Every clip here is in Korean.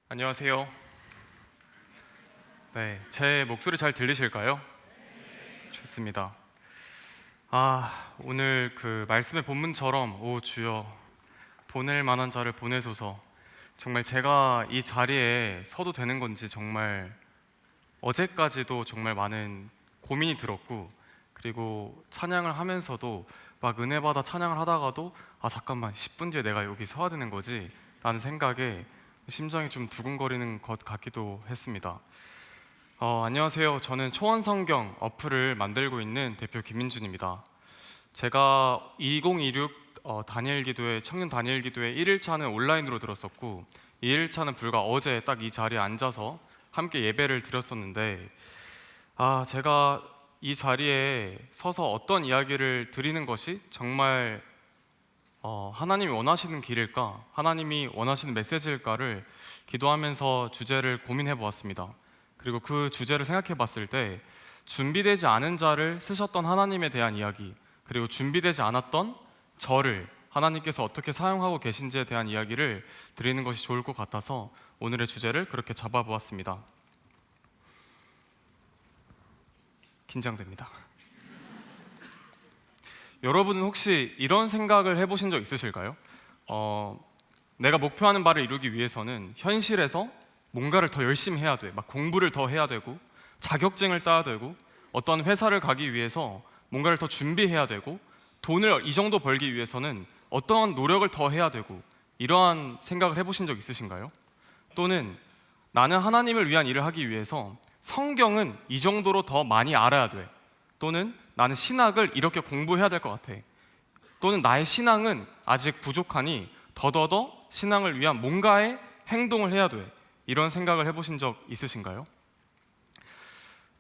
안녕하세요. 네, 제 목소리 잘 들리실까요? 좋습니다. 오늘 그 말씀의 본문처럼 오 주여 보낼 만한 자를 보내소서. 정말 제가 이 자리에 서도 되는 건지 정말 어제까지도 정말 많은 고민이 들었고, 그리고 찬양을 하면서도 막 은혜 받아 찬양을 하다가도 잠깐만 10분 뒤에 내가 여기 서야 되는 거지 라는 생각에 심장이 좀 두근거리는 것 같기도 했습니다. 안녕하세요. 저는 초원성경 어플을 만들고 있는 대표 김민준입니다. 제가 2026 다니엘 기도회, 청년 다니엘 기도회 1일차는 온라인으로 들었었고, 2일차는 불과 어제 딱 이 자리에 앉아서 함께 예배를 드렸었는데, 제가 이 자리에 서서 어떤 이야기를 드리는 것이 정말 하나님이 원하시는 길일까, 하나님이 원하시는 메시지일까를 기도하면서 주제를 고민해 보았습니다. 그리고 그 주제를 생각해 봤을 때 준비되지 않은 자를 쓰셨던 하나님에 대한 이야기, 그리고 준비되지 않았던 저를 하나님께서 어떻게 사용하고 계신지에 대한 이야기를 드리는 것이 좋을 것 같아서 오늘의 주제를 그렇게 잡아보았습니다. 긴장됩니다. 여러분은 혹시 이런 생각을 해보신 적 있으실까요? 내가 목표하는 바를 이루기 위해서는 현실에서 뭔가를 더 열심히 해야 돼. 막 공부를 더 해야 되고, 자격증을 따야 되고, 어떤 회사를 가기 위해서 뭔가를 더 준비해야 되고, 돈을 이 정도 벌기 위해서는 어떠한 노력을 더 해야 되고, 이러한 생각을 해보신 적 있으신가요? 또는 나는 하나님을 위한 일을 하기 위해서 성경은 이 정도로 더 많이 알아야 돼. 또는 나는 신학을 이렇게 공부해야 될 것 같아. 또는 나의 신앙은 아직 부족하니 더더더 신앙을 위한 뭔가의 행동을 해야 돼. 이런 생각을 해보신 적 있으신가요?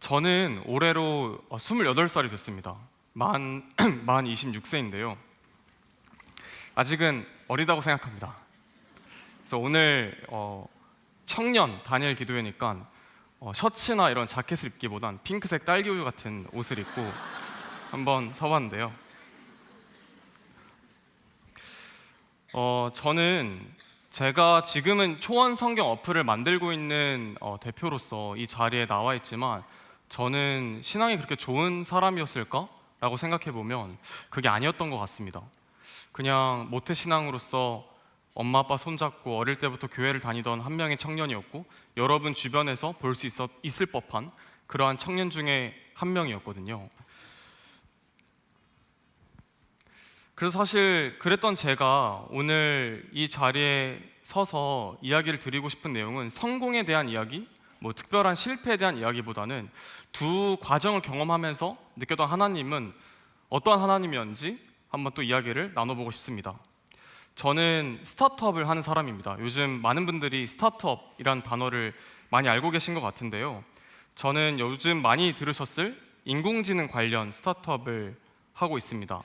저는 올해로 28살이 됐습니다. 만 26세인데요. 아직은 어리다고 생각합니다. 그래서 오늘 청년 다니엘 기도회니까 셔츠나 이런 자켓을 입기보단 핑크색 딸기우유 같은 옷을 입고 한번 서봤는데요. 저는 제가 지금은 초원 성경 어플을 만들고 있는 대표로서 이 자리에 나와 있지만, 저는 신앙이 그렇게 좋은 사람이었을까? 라고 생각해 보면 그게 아니었던 것 같습니다. 그냥 모태신앙으로서 엄마 아빠 손잡고 어릴 때부터 교회를 다니던 한 명의 청년이었고, 여러분 주변에서 볼 수 있을 법한 그러한 청년 중에 한 명이었거든요. 그래서 사실 그랬던 제가 오늘 이 자리에 서서 이야기를 드리고 싶은 내용은 성공에 대한 이야기, 뭐 특별한 실패에 대한 이야기보다는 두 과정을 경험하면서 느꼈던 하나님은 어떠한 하나님이었는지 한번 또 이야기를 나눠보고 싶습니다. 저는 스타트업을 하는 사람입니다. 요즘 많은 분들이 스타트업이란 단어를 많이 알고 계신 것 같은데요. 저는 요즘 많이 들으셨을 인공지능 관련 스타트업을 하고 있습니다.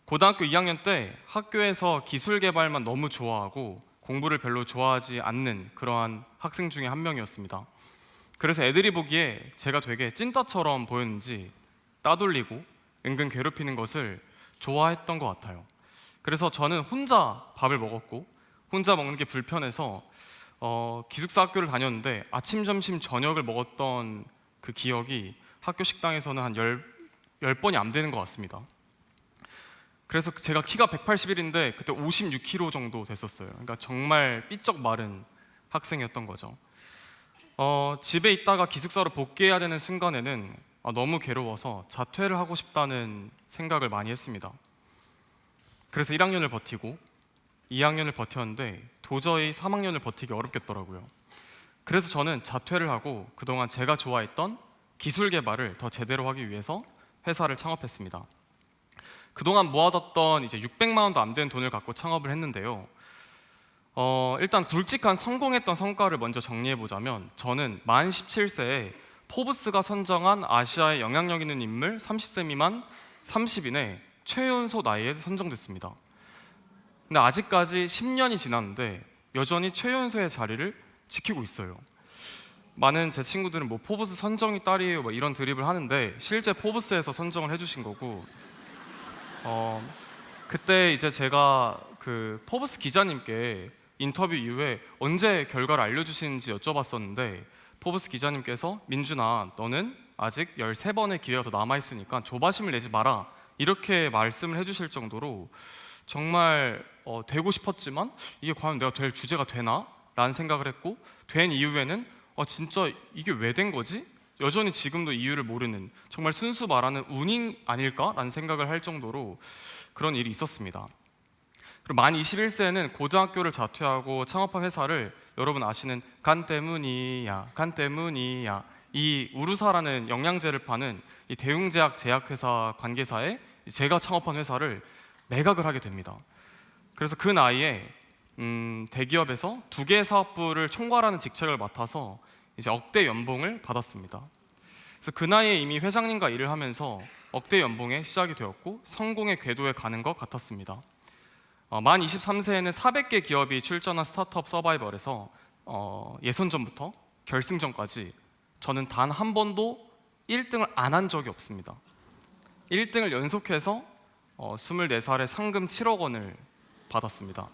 고등학교 2학년 때 학교에서 기술 개발만 너무 좋아하고 공부를 별로 좋아하지 않는 그러한 학생 중에 한 명이었습니다. 그래서 애들이 보기에 제가 되게 찐따처럼 보였는지 따돌리고 은근 괴롭히는 것을 좋아했던 것 같아요. 그래서 저는 혼자 밥을 먹었고, 혼자 먹는 게 불편해서 기숙사 학교를 다녔는데 아침, 점심, 저녁을 먹었던 그 기억이 학교 식당에서는 한 10번이 안 되는 것 같습니다. 그래서 제가 키가 181인데 그때 56kg 정도 됐었어요. 그러니까 정말 삐쩍 마른 학생이었던 거죠. 집에 있다가 기숙사로 복귀해야 되는 순간에는 너무 괴로워서 자퇴를 하고 싶다는 생각을 많이 했습니다. 그래서 1학년을 버티고 2학년을 버텼는데 도저히 3학년을 버티기 어렵겠더라고요. 그래서 저는 자퇴를 하고 그동안 제가 좋아했던 기술 개발을 더 제대로 하기 위해서 회사를 창업했습니다. 그동안 모아뒀던 이제 600만 원도 안 되는 돈을 갖고 창업을 했는데요. 일단 굵직한 성공했던 성과를 먼저 정리해보자면, 저는 만 17세에 포브스가 선정한 아시아의 영향력 있는 인물 30세 미만 30인의 최연소 나이에 선정됐습니다. 근데 아직까지 10년이 지났는데 여전히 최연소의 자리를 지키고 있어요. 많은 제 친구들은 뭐 포브스 선정이 딸이에요 뭐 이런 드립을 하는데, 실제 포브스에서 선정을 해주신 거고, 그때 이제 제가 그 포브스 기자님께 인터뷰 이후에 언제 결과를 알려주시는지 여쭤봤었는데 포브스 기자님께서 민준아, 너는 아직 13번의 기회가 더 남아있으니까 조바심을 내지 마라, 이렇게 말씀을 해주실 정도로 정말 되고 싶었지만 이게 과연 내가 될 주제가 되나? 라는 생각을 했고, 된 이후에는 진짜 이게 왜 된 거지? 여전히 지금도 이유를 모르는, 정말 순수 말하는 운이 아닐까라는 생각을 할 정도로 그런 일이 있었습니다. 그리고 만 21세에는 고등학교를 자퇴하고 창업한 회사를 여러분 아시는 간 때문이야 이 우루사라는 영양제를 파는 이 대웅제약 제약회사 관계사에 제가 창업한 회사를 매각을 하게 됩니다. 그래서 그 나이에 대기업에서 2개의 사업부를 총괄하는 직책을 맡아서 이제 억대 연봉을 받았습니다. 그래서 그 나이에 이미 회장님과 일을 하면서 억대 연봉에 시작이 되었고 성공의 궤도에 가는 것 같았습니다. 만 23세에는 400개 기업이 출전한 스타트업 서바이벌에서 예선전부터 결승전까지 저는 단 한 번도 1등을 안 한 적이 없습니다. 1등을 연속해서 24살에 상금 7억 원을 받았습니다.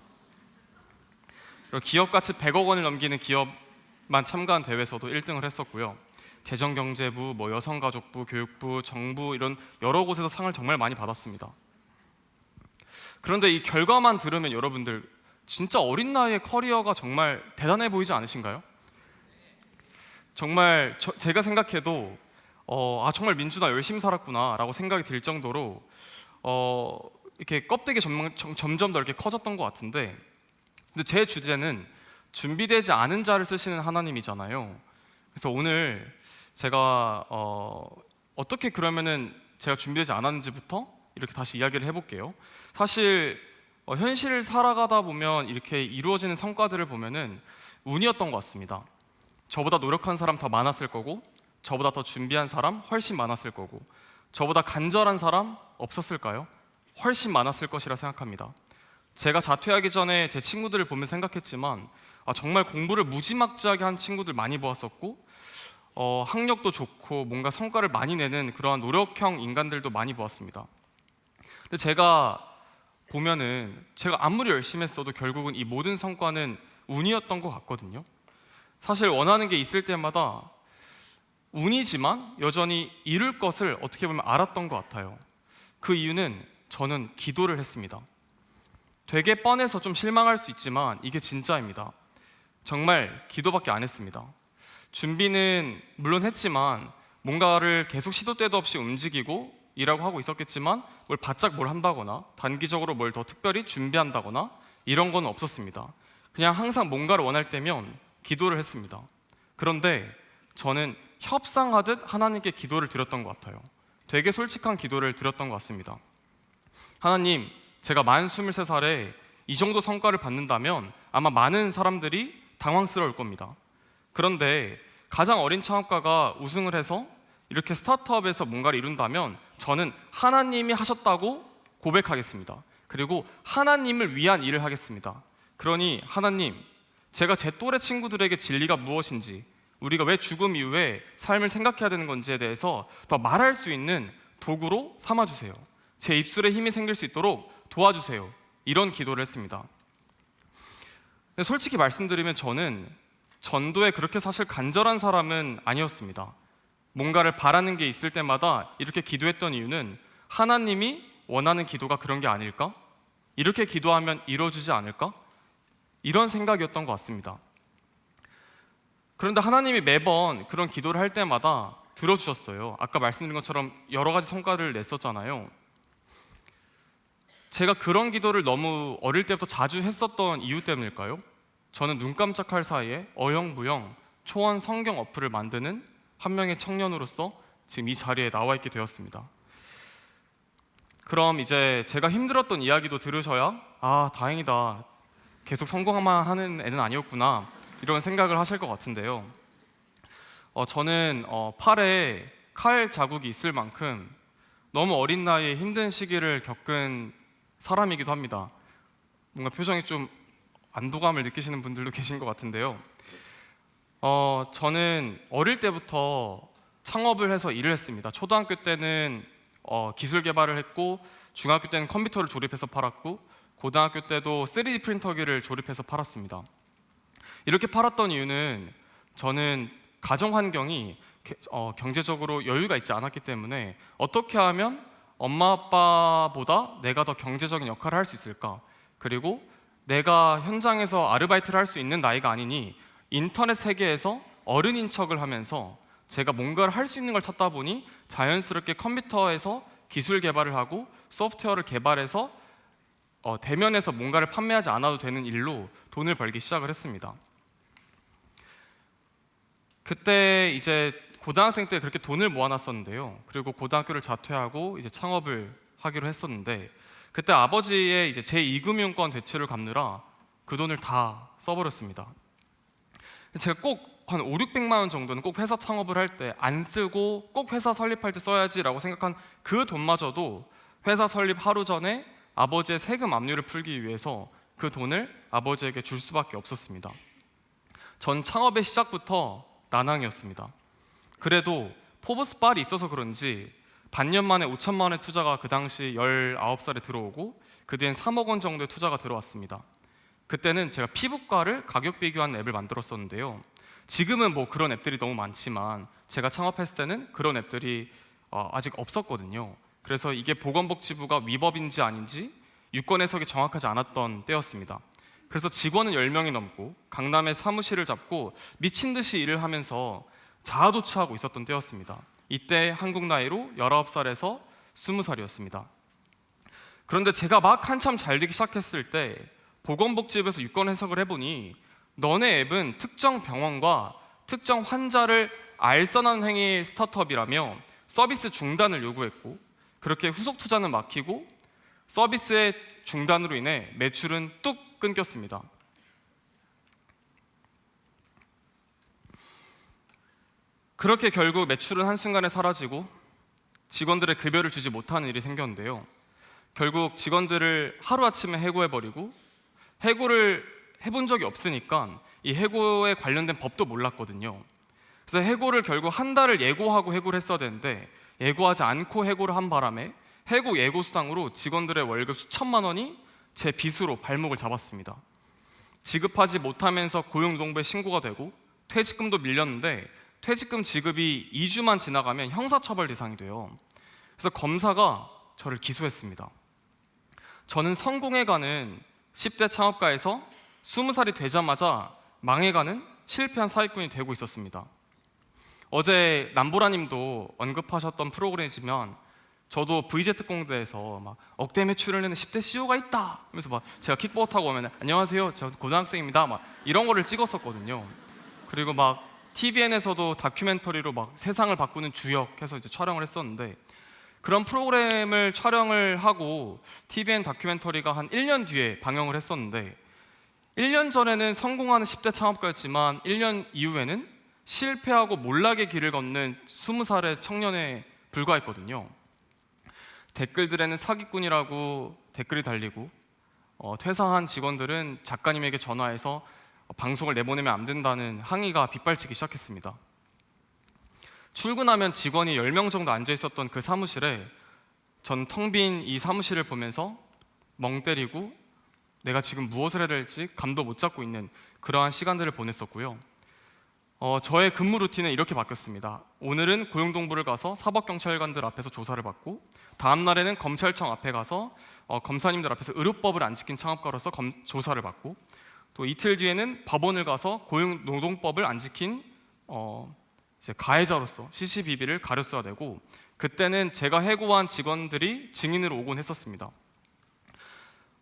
그리고 기업 가치 100억 원을 넘기는 기업만 참가한 대회에서도 1등을 했었고요. 재정경제부, 여성가족부, 교육부, 정부 이런 여러 곳에서 상을 정말 많이 받았습니다. 그런데 이 결과만 들으면 여러분들 진짜 어린 나이에 커리어가 정말 대단해 보이지 않으신가요? 정말 제가 생각해도 정말 민준아 열심히 살았구나 라고 생각이 들 정도로 이렇게 껍데기 점점 더 이렇게 커졌던 것 같은데, 근데 제 주제는 준비되지 않은 자를 쓰시는 하나님이잖아요. 그래서 오늘 제가 어떻게 그러면은 제가 준비되지 않았는지부터 이렇게 다시 이야기를 해볼게요. 사실 현실을 살아가다 보면 이렇게 이루어지는 성과들을 보면은 운이었던 것 같습니다. 저보다 노력한 사람 더 많았을 거고, 저보다 더 준비한 사람 훨씬 많았을 거고, 저보다 간절한 사람 없었을까요? 훨씬 많았을 것이라 생각합니다. 제가 자퇴하기 전에 제 친구들을 보면 생각했지만 정말 공부를 무지막지하게 한 친구들 많이 보았었고, 학력도 좋고 뭔가 성과를 많이 내는 그러한 노력형 인간들도 많이 보았습니다. 근데 제가 보면은 제가 아무리 열심히 했어도 결국은 이 모든 성과는 운이었던 것 같거든요. 사실 원하는 게 있을 때마다 운이지만 여전히 이룰 것을 어떻게 보면 알았던 것 같아요. 그 이유는 저는 기도를 했습니다. 되게 뻔해서 좀 실망할 수 있지만 이게 진짜입니다. 정말 기도밖에 안 했습니다. 준비는 물론 했지만 뭔가를 계속 시도 때도 없이 움직이고 일하고 하고 있었겠지만 뭘 바짝 뭘 한다거나 단기적으로 뭘 더 특별히 준비한다거나 이런 건 없었습니다. 그냥 항상 뭔가를 원할 때면 기도를 했습니다. 그런데 저는 협상하듯 하나님께 기도를 드렸던 것 같아요. 되게 솔직한 기도를 드렸던 것 같습니다. 하나님, 제가 만 23살에 이 정도 성과를 받는다면 아마 많은 사람들이 당황스러울 겁니다. 그런데 가장 어린 창업가가 우승을 해서 이렇게 스타트업에서 뭔가를 이룬다면 저는 하나님이 하셨다고 고백하겠습니다. 그리고 하나님을 위한 일을 하겠습니다. 그러니 하나님, 제가 제 또래 친구들에게 진리가 무엇인지, 우리가 왜 죽음 이후에 삶을 생각해야 되는 건지에 대해서 더 말할 수 있는 도구로 삼아주세요. 제 입술에 힘이 생길 수 있도록 도와주세요. 이런 기도를 했습니다. 근데 솔직히 말씀드리면 저는 전도에 그렇게 사실 간절한 사람은 아니었습니다. 뭔가를 바라는 게 있을 때마다 이렇게 기도했던 이유는 하나님이 원하는 기도가 그런 게 아닐까? 이렇게 기도하면 이루어지지 않을까? 이런 생각이었던 것 같습니다. 그런데 하나님이 매번 그런 기도를 할 때마다 들어주셨어요. 아까 말씀드린 것처럼 여러 가지 성과를 냈었잖아요. 제가 그런 기도를 너무 어릴 때부터 자주 했었던 이유 때문일까요? 저는 눈 깜짝할 사이에 어영부영 초원 성경 어플을 만드는 한 명의 청년으로서 지금 이 자리에 나와 있게 되었습니다. 그럼 이제 제가 힘들었던 이야기도 들으셔야 다행이다, 계속 성공만 하는 애는 아니었구나, 이런 생각을 하실 것 같은데요. 저는 팔에 칼 자국이 있을 만큼 너무 어린 나이에 힘든 시기를 겪은 사람이기도 합니다. 뭔가 표정이 좀 안도감을 느끼시는 분들도 계신 것 같은데요. 저는 어릴 때부터 창업을 해서 일을 했습니다. 초등학교 때는 기술 개발을 했고, 중학교 때는 컴퓨터를 조립해서 팔았고, 고등학교 때도 3D 프린터기를 조립해서 팔았습니다. 이렇게 팔았던 이유는 저는 가정 환경이 경제적으로 여유가 있지 않았기 때문에 어떻게 하면 엄마 아빠보다 내가 더 경제적인 역할을 할 수 있을까, 그리고 내가 현장에서 아르바이트를 할 수 있는 나이가 아니니 인터넷 세계에서 어른인 척을 하면서 제가 뭔가를 할 수 있는 걸 찾다 보니 자연스럽게 컴퓨터에서 기술 개발을 하고 소프트웨어를 개발해서 대면에서 뭔가를 판매하지 않아도 되는 일로 돈을 벌기 시작을 했습니다. 그때 이제 고등학생 때 그렇게 돈을 모아놨었는데요. 그리고 고등학교를 자퇴하고 이제 창업을 하기로 했었는데, 그때 아버지의 이제 제2금융권 대출을 갚느라 그 돈을 다 써버렸습니다. 제가 꼭 한 5, 600만 원 정도는 꼭 회사 창업을 할 때 안 쓰고 꼭 회사 설립할 때 써야지라고 생각한 그 돈마저도 회사 설립 하루 전에 아버지의 세금 압류를 풀기 위해서 그 돈을 아버지에게 줄 수밖에 없었습니다. 전 창업의 시작부터 난항이었습니다. 그래도 포브스 빨이 있어서 그런지 반년 만에 5천만 원의 투자가 그 당시 19살에 들어오고 그 뒤엔 3억 원 정도의 투자가 들어왔습니다. 그때는 제가 피부과를 가격 비교하는 앱을 만들었었는데요. 지금은 뭐 그런 앱들이 너무 많지만 제가 창업했을 때는 그런 앱들이 아직 없었거든요. 그래서 이게 보건복지부가 위법인지 아닌지 유권 해석이 정확하지 않았던 때였습니다. 그래서 직원은 10명이 넘고 강남에 사무실을 잡고 미친 듯이 일을 하면서 자아도취하고 있었던 때였습니다. 이때 한국 나이로 19살에서 20살이었습니다. 그런데 제가 막 한참 잘 되기 시작했을 때 보건복지부에서 유권 해석을 해보니 너네 앱은 특정 병원과 특정 환자를 알선하는 행위의 스타트업이라며 서비스 중단을 요구했고, 그렇게 후속 투자는 막히고 서비스의 중단으로 인해 매출은 뚝 끊겼습니다. 그렇게 결국 매출은 한순간에 사라지고 직원들의 급여를 주지 못하는 일이 생겼는데요. 결국 직원들을 하루아침에 해고해버리고, 해고를 해본 적이 없으니까 이 해고에 관련된 법도 몰랐거든요. 그래서 해고를 결국 한 달을 예고하고 해고를 했어야 되는데 예고하지 않고 해고를 한 바람에 해고 예고 수당으로 직원들의 월급 수천만 원이 제 빚으로 발목을 잡았습니다. 지급하지 못하면서 고용노동부에 신고가 되고 퇴직금도 밀렸는데 퇴직금 지급이 2주만 지나가면 형사처벌 대상이 돼요. 그래서 검사가 저를 기소했습니다. 저는 성공해가는 10대 창업가에서 20살이 되자마자 망해가는 실패한 사기꾼이 되고 있었습니다. 어제 남보라님도 언급하셨던 프로그램이지만 저도 VZ 공대에서 막 억대 매출을 내는 10대 CEO가 있다 하면서 막 제가 킥보드 타고 오면 안녕하세요, 저 고등학생입니다 막 이런 거를 찍었었거든요. 그리고 막 TVN에서도 다큐멘터리로 막 세상을 바꾸는 주역 해서 이제 촬영을 했었는데, 그런 프로그램을 촬영을 하고 TVN 다큐멘터리가 한 1년 뒤에 방영을 했었는데 1년 전에는 성공하는 10대 창업가였지만 1년 이후에는 실패하고 몰락의 길을 걷는 20살의 청년에 불과했거든요. 댓글들에는 사기꾼이라고 댓글이 달리고 퇴사한 직원들은 작가님에게 전화해서 방송을 내보내면 안 된다는 항의가 빗발치기 시작했습니다. 출근하면 직원이 10명 정도 앉아 있었던 그 사무실에 전 텅 빈 이 사무실을 보면서 멍 때리고 내가 지금 무엇을 해야 될지 감도 못 잡고 있는 그러한 시간들을 보냈었고요. 저의 근무 루틴은 이렇게 바뀌었습니다. 오늘은 고용노동부를 가서 사법경찰관들 앞에서 조사를 받고, 다음 날에는 검찰청 앞에 가서 검사님들 앞에서 의료법을 안 지킨 창업가로서 조사를 받고, 또 이틀 뒤에는 법원을 가서 고용노동법을 안 지킨 이제 가해자로서 시시비비를 가렸어야 되고, 그때는 제가 해고한 직원들이 증인으로 오곤 했었습니다.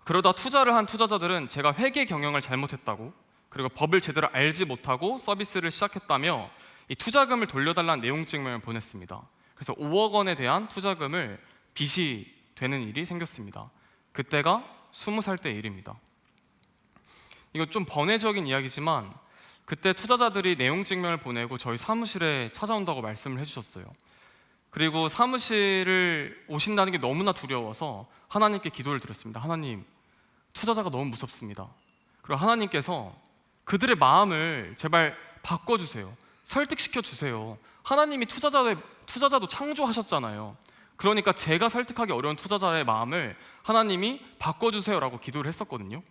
그러다 투자를 한 투자자들은 제가 회계 경영을 잘못했다고, 그리고 법을 제대로 알지 못하고 서비스를 시작했다며 이 투자금을 돌려달라는 내용 증명을 보냈습니다. 그래서 5억 원에 대한 투자금을 빚이 되는 일이 생겼습니다. 그때가 20살 때 일입니다. 이거 좀 번외적인 이야기지만 그때 투자자들이 내용 증명을 보내고 저희 사무실에 찾아온다고 말씀을 해주셨어요. 그리고 사무실을 오신다는 게 너무나 두려워서 하나님께 기도를 드렸습니다. 하나님, 투자자가 너무 무섭습니다. 그리고 하나님께서 그들의 마음을 제발 바꿔주세요. 설득시켜 주세요. 하나님이 투자자도 창조하셨잖아요. 그러니까 제가 설득하기 어려운 투자자의 마음을 하나님이 바꿔주세요라고 기도를 했었거든요.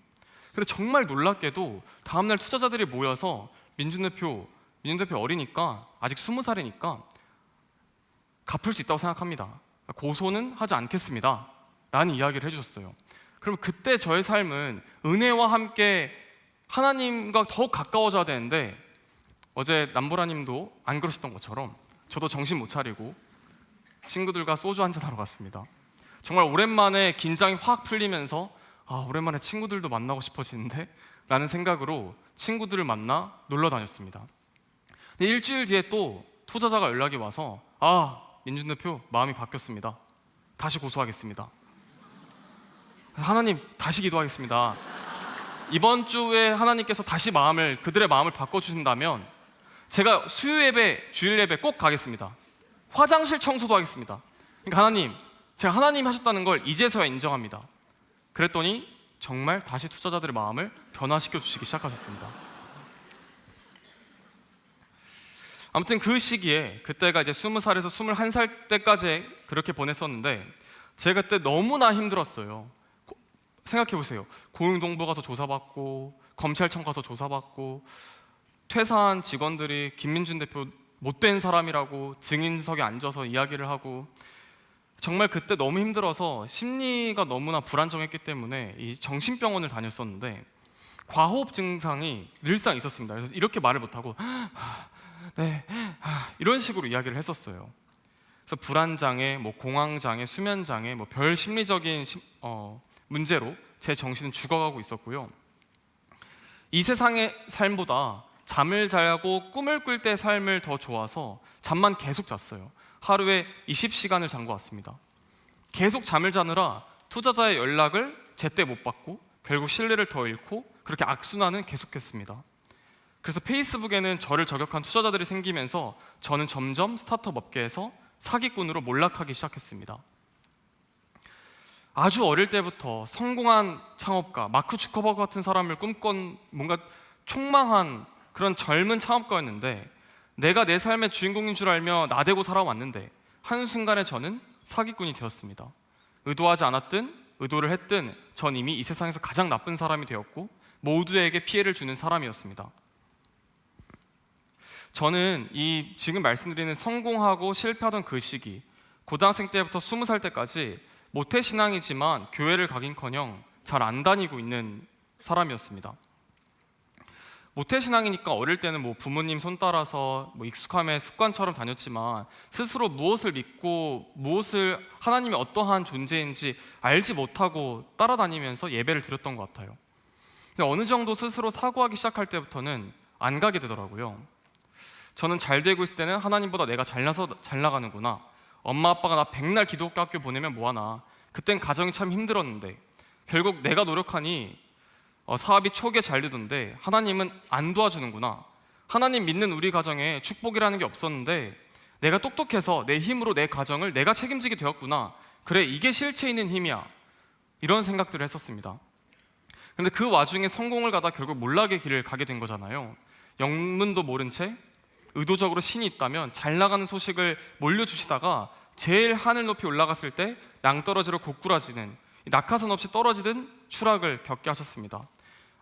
근데 정말 놀랍게도 다음날 투자자들이 모여서 민준 대표 어리니까 아직 20살이니까 갚을 수 있다고 생각합니다. 고소는 하지 않겠습니다 라는 이야기를 해주셨어요. 그럼 그때 저의 삶은 은혜와 함께 하나님과 더욱 가까워져야 되는데, 어제 남보라님도 안 그러셨던 것처럼 저도 정신 못 차리고 친구들과 소주 한잔 하러 갔습니다. 정말 오랜만에 긴장이 확 풀리면서 오랜만에 친구들도 만나고 싶어지는데 라는 생각으로 친구들을 만나 놀러 다녔습니다. 근데 일주일 뒤에 또 투자자가 연락이 와서 민준 대표 마음이 바뀌었습니다. 다시 고소하겠습니다. 하나님 다시 기도하겠습니다. 이번 주에 하나님께서 다시 그들의 마음을 바꿔주신다면 제가 수요 예배, 주일 예배 꼭 가겠습니다. 화장실 청소도 하겠습니다. 그러니까 하나님, 제가 하나님이 하셨다는 걸 이제서야 인정합니다. 그랬더니 정말 다시 투자자들의 마음을 변화시켜 주시기 시작하셨습니다. 아무튼 그 시기에, 그때가 이제 20살에서 21살 때까지 그렇게 보냈었는데, 제가 그때 너무나 힘들었어요. 생각해보세요. 고용노동부 가서 조사받고, 검찰청 가서 조사받고, 퇴사한 직원들이 김민준 대표 못된 사람이라고 증인석에 앉아서 이야기를 하고, 정말 그때 너무 힘들어서 심리가 너무나 불안정했기 때문에 이 정신병원을 다녔었는데, 과호흡 증상이 늘상 있었습니다. 그래서 이렇게 말을 못하고 네, 이런 식으로 이야기를 했었어요. 그래서 불안장애, 공황장애, 수면장애, 별 심리적인 문제로 제 정신은 죽어가고 있었고요. 이 세상의 삶보다 잠을 자고 꿈을 꿀 때 삶을 더 좋아서 잠만 계속 잤어요. 하루에 20시간을 잔 것 같습니다. 계속 잠을 자느라 투자자의 연락을 제때 못 받고 결국 신뢰를 더 잃고 그렇게 악순환은 계속했습니다. 그래서 페이스북에는 저를 저격한 투자자들이 생기면서 저는 점점 스타트업 업계에서 사기꾼으로 몰락하기 시작했습니다. 아주 어릴 때부터 성공한 창업가, 마크 주커버그 같은 사람을 꿈꾼 뭔가 촉망한 그런 젊은 창업가였는데, 내가 내 삶의 주인공인 줄 알며 나대고 살아왔는데 한순간에 저는 사기꾼이 되었습니다. 의도하지 않았든 의도를 했든 전 이미 이 세상에서 가장 나쁜 사람이 되었고 모두에게 피해를 주는 사람이었습니다. 저는 이 지금 말씀드리는 성공하고 실패하던 그 시기, 고등학생 때부터 20살 때까지 모태신앙이지만 교회를 가긴커녕 잘 안 다니고 있는 사람이었습니다. 모태신앙이니까 어릴 때는 부모님 손 따라서 익숙함의 습관처럼 다녔지만 스스로 무엇을 믿고 무엇을 하나님이 어떠한 존재인지 알지 못하고 따라다니면서 예배를 드렸던 것 같아요. 근데 어느 정도 스스로 사고하기 시작할 때부터는 안 가게 되더라고요. 저는 잘 되고 있을 때는 하나님보다 내가 잘나서 잘 나가는구나, 엄마 아빠가 나 백날 기독교 학교 보내면 뭐하나, 그땐 가정이 참 힘들었는데 결국 내가 노력하니 사업이 초기에 잘 되던데 하나님은 안 도와주는구나, 하나님 믿는 우리 가정에 축복이라는 게 없었는데 내가 똑똑해서 내 힘으로 내 가정을 내가 책임지게 되었구나, 그래 이게 실체 있는 힘이야, 이런 생각들을 했었습니다. 근데 그 와중에 성공을 가다 결국 몰락의 길을 가게 된 거잖아요. 영문도 모른 채 의도적으로 신이 있다면 잘 나가는 소식을 몰려주시다가 제일 하늘 높이 올라갔을 때 낭떠러지로 고꾸라지는, 낙하산 없이 떨어지는 추락을 겪게 하셨습니다.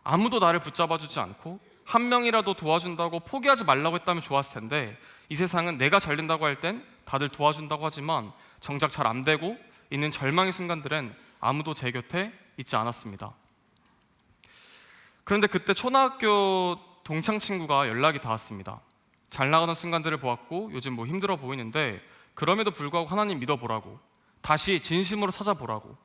아무도 나를 붙잡아주지 않고 한 명이라도 도와준다고 포기하지 말라고 했다면 좋았을 텐데, 이 세상은 내가 잘 된다고 할 땐 다들 도와준다고 하지만 정작 잘 안 되고 있는 절망의 순간들은 아무도 제 곁에 있지 않았습니다. 그런데 그때 초등학교 동창 친구가 연락이 닿았습니다. 잘 나가는 순간들을 보았고 요즘 힘들어 보이는데 그럼에도 불구하고 하나님 믿어보라고, 다시 진심으로 찾아보라고,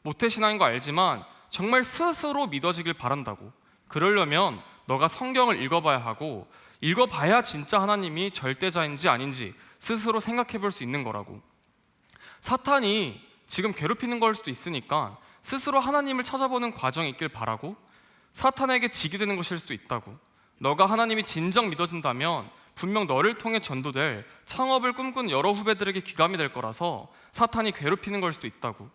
모태신앙인 거 알지만 정말 스스로 믿어지길 바란다고, 그러려면 너가 성경을 읽어봐야 하고 읽어봐야 진짜 하나님이 절대자인지 아닌지 스스로 생각해 볼 수 있는 거라고, 사탄이 지금 괴롭히는 걸 수도 있으니까 스스로 하나님을 찾아보는 과정이 있길 바라고, 사탄에게 지게 되는 것일 수도 있다고, 너가 하나님이 진정 믿어진다면 분명 너를 통해 전도될 창업을 꿈꾸는 여러 후배들에게 귀감이 될 거라서 사탄이 괴롭히는 걸 수도 있다고,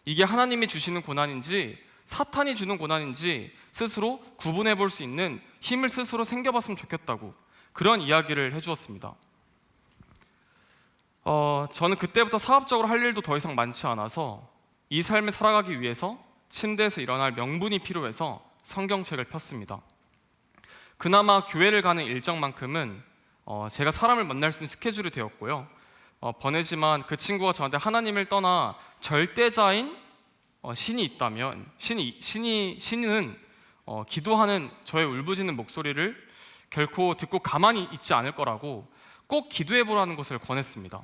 이게 하나님이 주시는 고난인지 사탄이 주는 고난인지 스스로 구분해 볼 수 있는 힘을 스스로 생겨봤으면 좋겠다고, 그런 이야기를 해주었습니다. 저는 그때부터 사업적으로 할 일도 더 이상 많지 않아서 이 삶을 살아가기 위해서 침대에서 일어날 명분이 필요해서 성경책을 폈습니다. 그나마 교회를 가는 일정만큼은 제가 사람을 만날 수 있는 스케줄이 되었고요. 번외지만 그 친구가 저한테 하나님을 떠나 절대자인 신이 있다면 신은 기도하는 저의 울부짖는 목소리를 결코 듣고 가만히 있지 않을 거라고 꼭 기도해보라는 것을 권했습니다.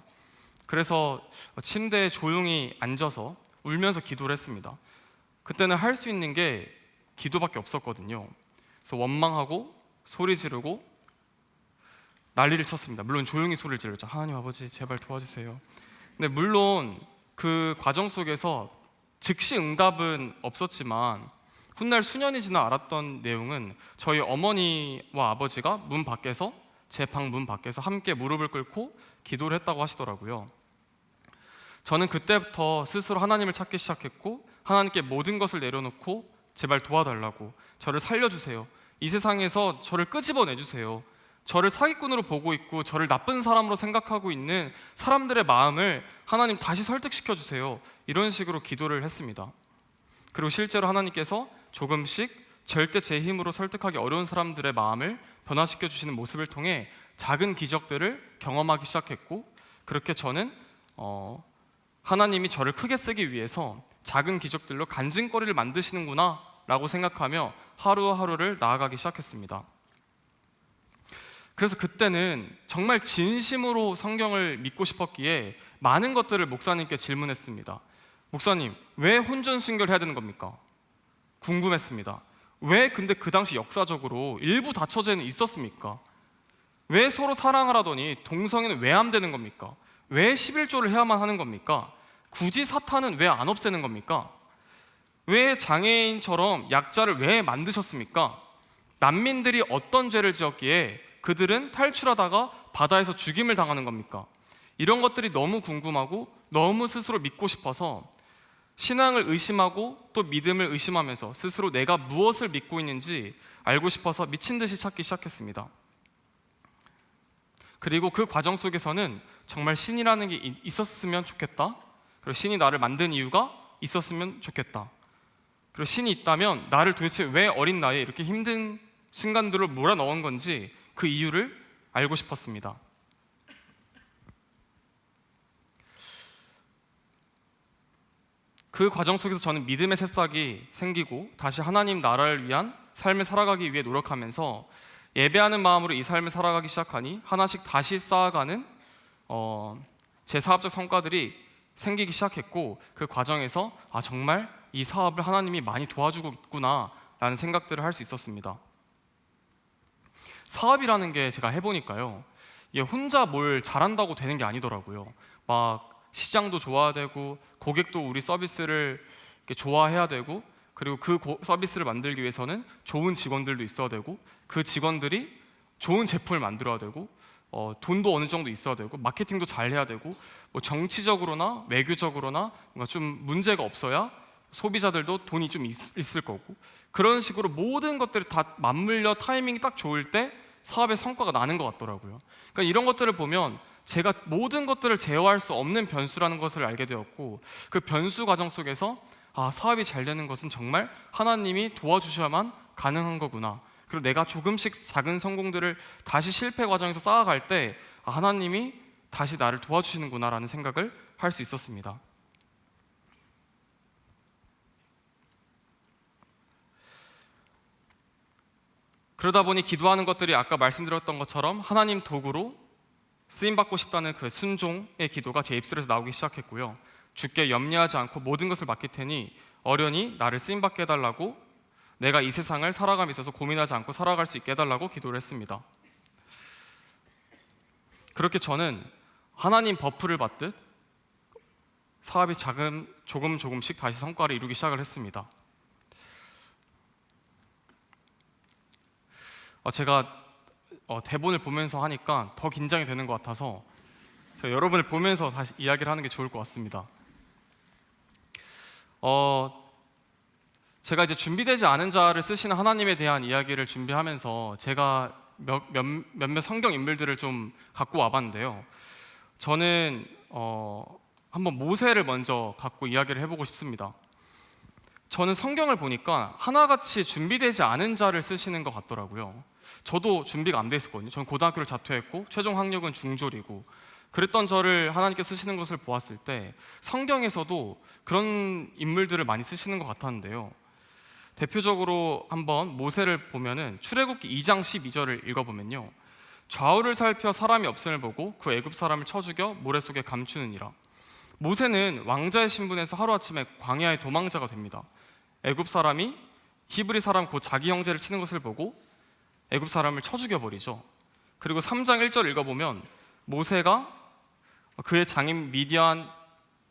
그래서 침대에 조용히 앉아서 울면서 기도를 했습니다. 그때는 할 수 있는 게 기도밖에 없었거든요. 그래서 원망하고 소리 지르고 난리를 쳤습니다. 물론 조용히 소리를 지르죠. 하나님 아버지 제발 도와주세요. 근데 물론 그 과정 속에서 즉시 응답은 없었지만 훗날 수년이 지나 알았던 내용은 저희 어머니와 아버지가 문 밖에서 제 방 문 밖에서 함께 무릎을 꿇고 기도를 했다고 하시더라고요. 저는 그때부터 스스로 하나님을 찾기 시작했고 하나님께 모든 것을 내려놓고 제발 도와달라고, 저를 살려주세요, 이 세상에서 저를 끄집어내주세요, 저를 사기꾼으로 보고 있고 저를 나쁜 사람으로 생각하고 있는 사람들의 마음을 하나님 다시 설득시켜주세요, 이런 식으로 기도를 했습니다. 그리고 실제로 하나님께서 조금씩 절대 제 힘으로 설득하기 어려운 사람들의 마음을 변화시켜 주시는 모습을 통해 작은 기적들을 경험하기 시작했고, 그렇게 저는 하나님이 저를 크게 쓰기 위해서 작은 기적들로 간증거리를 만드시는구나 라고 생각하며 하루하루를 나아가기 시작했습니다. 그래서 그때는 정말 진심으로 성경을 믿고 싶었기에 많은 것들을 목사님께 질문했습니다. 목사님, 왜 혼전순결 해야 되는 겁니까? 궁금했습니다. 왜 근데 그 당시 역사적으로 일부 다처제는 있었습니까? 왜 서로 사랑하라더니 동성애는 왜 안 되는 겁니까? 왜 11조를 해야만 하는 겁니까? 굳이 사탄은 왜 안 없애는 겁니까? 왜 장애인처럼 약자를 왜 만드셨습니까? 난민들이 어떤 죄를 지었기에 그들은 탈출하다가 바다에서 죽임을 당하는 겁니까? 이런 것들이 너무 궁금하고 너무 스스로 믿고 싶어서 신앙을 의심하고 또 믿음을 의심하면서 스스로 내가 무엇을 믿고 있는지 알고 싶어서 미친 듯이 찾기 시작했습니다. 그리고 그 과정 속에서는 정말 신이라는 게 있었으면 좋겠다, 그리고 신이 나를 만든 이유가 있었으면 좋겠다, 그리고 신이 있다면 나를 도대체 왜 어린 나이에 이렇게 힘든 순간들을 몰아넣은 건지 그 이유를 알고 싶었습니다. 그 과정 속에서 저는 믿음의 새싹이 생기고 다시 하나님 나라를 위한 삶을 살아가기 위해 노력하면서 예배하는 마음으로 이 삶을 살아가기 시작하니 하나씩 다시 쌓아가는 제 사업적 성과들이 생기기 시작했고, 그 과정에서 정말 이 사업을 하나님이 많이 도와주고 있구나 라는 생각들을 할 수 있었습니다. 사업이라는 게 제가 해보니까요, 이게 혼자 뭘 잘한다고 되는 게 아니더라고요. 막 시장도 좋아야 되고 고객도 우리 서비스를 이렇게 좋아해야 되고, 그리고 그 서비스를 만들기 위해서는 좋은 직원들도 있어야 되고 그 직원들이 좋은 제품을 만들어야 되고 돈도 어느 정도 있어야 되고 마케팅도 잘 해야 되고 뭐 정치적으로나 외교적으로나 뭔가 좀 문제가 없어야 소비자들도 돈이 좀 있을 거고, 그런 식으로 모든 것들이 다 맞물려 타이밍이 딱 좋을 때 사업의 성과가 나는 것 같더라고요. 그러니까 이런 것들을 보면 제가 모든 것들을 제어할 수 없는 변수라는 것을 알게 되었고, 그 변수 과정 속에서 사업이 잘 되는 것은 정말 하나님이 도와주셔야만 가능한 거구나, 그리고 내가 조금씩 작은 성공들을 다시 실패 과정에서 쌓아갈 때 하나님이 다시 나를 도와주시는구나 라는 생각을 할 수 있었습니다. 그러다 보니 기도하는 것들이 아까 말씀드렸던 것처럼 하나님 도구로 쓰임받고 싶다는 그 순종의 기도가 제 입술에서 나오기 시작했고요. 주께 염려하지 않고 모든 것을 맡길 테니 어련히 나를 쓰임받게 해달라고, 내가 이 세상을 살아감에 있어서 고민하지 않고 살아갈 수 있게 해달라고 기도를 했습니다. 그렇게 저는 하나님 버프를 받듯 사업이 조금씩 다시 성과를 이루기 시작을 했습니다. 제가 대본을 보면서 하니까 더 긴장이 되는 것 같아서 제가 여러분을 보면서 다시 이야기를 하는 게 좋을 것 같습니다. 제가 이제 준비되지 않은 자를 쓰시는 하나님에 대한 이야기를 준비하면서 제가 몇몇 성경 인물들을 좀 갖고 와봤는데요. 저는 한번 모세를 먼저 갖고 이야기를 해보고 싶습니다. 저는 성경을 보니까 하나같이 준비되지 않은 자를 쓰시는 것 같더라고요. 저도 준비가 안 돼 있었거든요. 저는 고등학교를 자퇴했고 최종 학력은 중졸이고 그랬던 저를 하나님께 쓰시는 것을 보았을 때 성경에서도 그런 인물들을 많이 쓰시는 것 같았는데요. 대표적으로 한번 모세를 보면은 출애굽기 2장 12절을 읽어보면요, 좌우를 살펴 사람이 없음을 보고 그 애굽 사람을 쳐 죽여 모래 속에 감추느니라. 모세는 왕자의 신분에서 하루아침에 광야의 도망자가 됩니다. 애굽 사람이 히브리 사람 곧 자기 형제를 치는 것을 보고 애굽 사람을 쳐 죽여버리죠. 그리고 3장 1절 읽어보면 모세가 그의 장인 미디안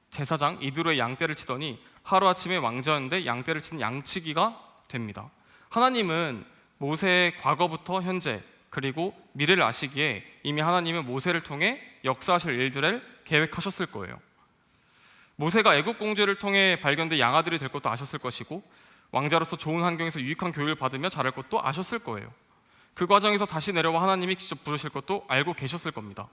제사장 이드로의 양떼를 치더니 하루아침에 왕자였는데 양떼를 치는 양치기가 됩니다. 하나님은 모세의 과거부터 현재 그리고 미래를 아시기에 이미 하나님은 모세를 통해 역사하실 일들을 계획하셨을 거예요. 모세가 애굽 공주를 통해 발견된 양아들이 될 것도 아셨을 것이고 왕자로서 좋은 환경에서 유익한 교육을 받으며 자랄 것도 아셨을 거예요. 그 과정에서 다시 내려와 하나님이 직접 부르실 것도 알고 계셨을 겁니다.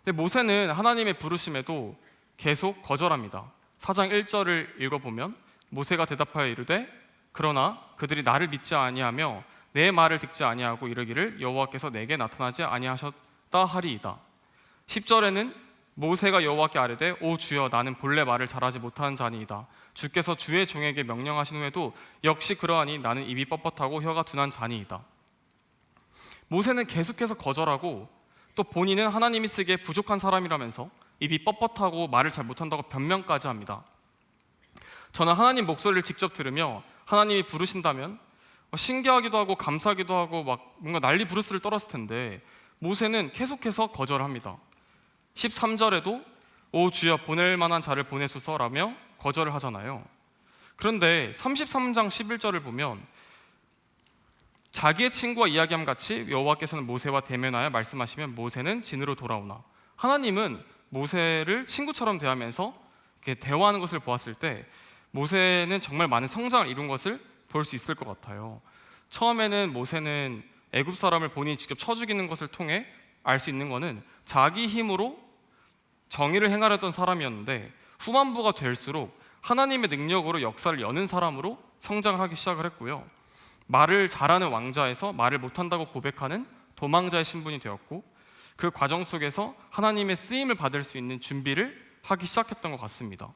근데 모세는 하나님의 부르심에도 계속 거절합니다. 4장 1절을 읽어보면 모세가 대답하여 이르되 그러나 그들이 나를 믿지 아니하며 내 말을 듣지 아니하고 이르기를 여호와께서 내게 나타나지 아니하셨다 하리이다. 10절에는 모세가 여호와께 아뢰되 오 주여 나는 본래 말을 잘하지 못하는 자니이다. 주께서 주의 종에게 명령하신 후에도 역시 그러하니 나는 입이 뻣뻣하고 혀가 둔한 자니이다. 모세는 계속해서 거절하고 또 본인은 하나님이 쓰기에 부족한 사람이라면서 입이 뻣뻣하고 말을 잘 못한다고 변명까지 합니다. 저는 하나님 목소리를 직접 들으며 하나님이 부르신다면 신기하기도 하고 감사하기도 하고 막 뭔가 난리 부르스를 떨었을 텐데 모세는 계속해서 거절합니다. 13절에도 오 주여 보낼 만한 자를 보내소서라며 거절을 하잖아요. 그런데 33장 11절을 보면 자기의 친구와 이야기함 같이 여호와께서는 모세와 대면하여 말씀하시면 모세는 진으로 돌아오나. 하나님은 모세를 친구처럼 대하면서 이렇게 대화하는 것을 보았을 때 모세는 정말 많은 성장을 이룬 것을 볼 수 있을 것 같아요. 처음에는 모세는 애굽 사람을 본인이 직접 쳐 죽이는 것을 통해 알 수 있는 것은 자기 힘으로 정의를 행하려던 사람이었는데 후반부가 될수록 하나님의 능력으로 역사를 여는 사람으로 성장하기 시작을 했고요. 말을 잘하는 왕자에서 말을 못한다고 고백하는 도망자의 신분이 되었고 그 과정 속에서 하나님의 쓰임을 받을 수 있는 준비를 하기 시작했던 것 같습니다.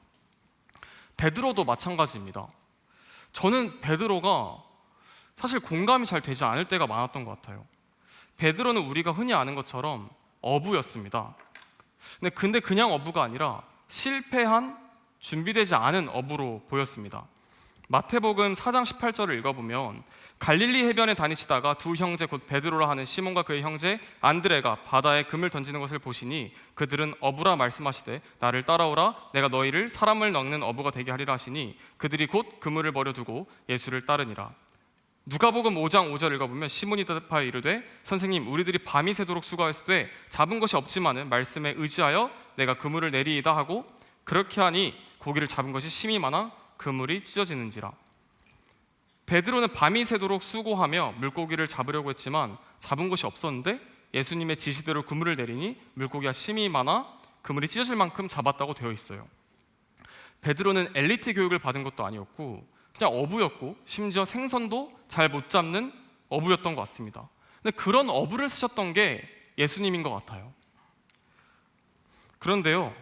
베드로도 마찬가지입니다. 저는 베드로가 사실 공감이 잘 되지 않을 때가 많았던 것 같아요. 베드로는 우리가 흔히 아는 것처럼 어부였습니다. 근데 그냥 어부가 아니라 실패한 준비되지 않은 어부로 보였습니다. 마태복음 4장 18절을 읽어보면 갈릴리 해변에 다니시다가 두 형제 곧 베드로라 하는 시몬과 그의 형제 안드레가 바다에 금을 던지는 것을 보시니 그들은 어부라 말씀하시되 나를 따라오라 내가 너희를 사람을 낚는 어부가 되게 하리라 하시니 그들이 곧 그물을 버려두고 예수를 따르니라. 누가복음 5장 5절 읽어보면 시몬이 대답하여 이르되 선생님 우리들이 밤이 새도록 수고하였으되 잡은 것이 없지만은 말씀에 의지하여 내가 그물을 내리이다 하고 그렇게 하니 고기를 잡은 것이 심히 많아 그물이 찢어지는지라. 베드로는 밤이 새도록 수고하며 물고기를 잡으려고 했지만 잡은 것이 없었는데 예수님의 지시대로 그물을 내리니 물고기가 심히 많아 그물이 찢어질 만큼 잡았다고 되어 있어요. 베드로는 엘리트 교육을 받은 것도 아니었고 그냥 어부였고 심지어 생선도 잘 못 잡는 어부였던 것 같습니다. 근데 그런 어부를 쓰셨던 게 예수님인 것 같아요. 그런데요,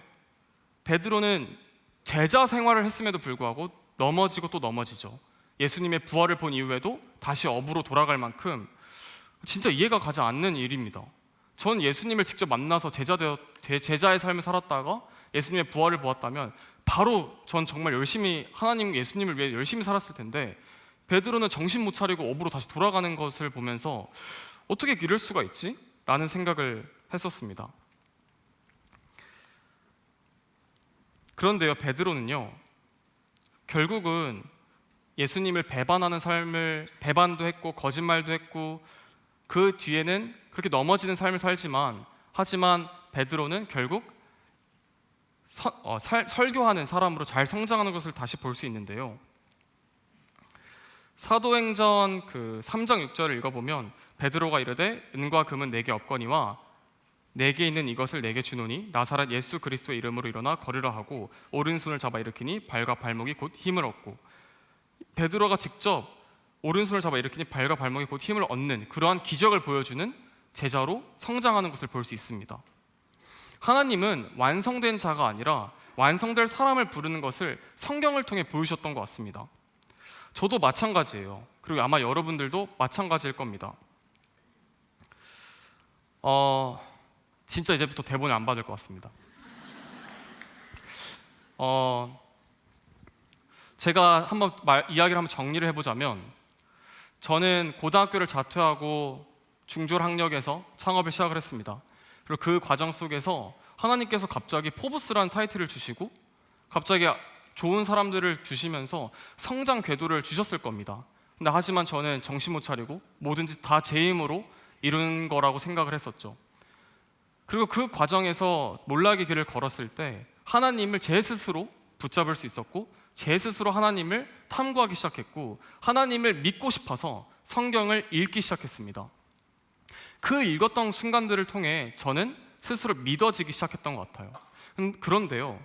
베드로는 제자 생활을 했음에도 불구하고 넘어지고 또 넘어지죠. 예수님의 부활을 본 이후에도 다시 어부로 돌아갈 만큼 진짜 이해가 가지 않는 일입니다. 전 예수님을 직접 만나서 제자의 삶을 살았다가 예수님의 부활을 보았다면 바로 전 정말 열심히 하나님 예수님을 위해 열심히 살았을 텐데 베드로는 정신 못 차리고 어부로 다시 돌아가는 것을 보면서 어떻게 이럴 수가 있지? 라는 생각을 했었습니다. 그런데요, 베드로는요 결국은 예수님을 배반하는 삶을 배반도 했고 거짓말도 했고 그 뒤에는 그렇게 넘어지는 삶을 살지만 하지만 베드로는 결국 설교하는 사람으로 잘 성장하는 것을 다시 볼 수 있는데요. 사도행전 3장 6절을 읽어보면 베드로가 이르되 은과 금은 내게 없거니와 내게 있는 이것을 내게 주노니 나사렛 예수 그리스도의 이름으로 일어나 걸으라 하고 오른손을 잡아 일으키니 발과 발목이 곧 힘을 얻고, 베드로가 직접 오른손을 잡아 일으키니 발과 발목이 곧 힘을 얻는 그러한 기적을 보여주는 제자로 성장하는 것을 볼 수 있습니다. 하나님은 완성된 자가 아니라 완성될 사람을 부르는 것을 성경을 통해 보여주셨던 것 같습니다. 저도 마찬가지예요. 그리고 아마 여러분들도 마찬가지일 겁니다. 진짜 이제부터 대본을 안 받을 것 같습니다. 제가 이야기를 한번 정리를 해보자면, 저는 고등학교를 자퇴하고 중졸학력에서 창업을 시작을 했습니다. 그리고 그 과정 속에서 하나님께서 갑자기 포브스라는 타이틀을 주시고 갑자기 좋은 사람들을 주시면서 성장 궤도를 주셨을 겁니다. 근데 하지만 저는 정신 못 차리고 뭐든지 다 제 힘으로 이룬 거라고 생각을 했었죠. 그리고 그 과정에서 몰락의 길을 걸었을 때 하나님을 제 스스로 붙잡을 수 있었고, 제 스스로 하나님을 탐구하기 시작했고, 하나님을 믿고 싶어서 성경을 읽기 시작했습니다. 그 읽었던 순간들을 통해 저는 스스로 믿어지기 시작했던 것 같아요. 그런데요,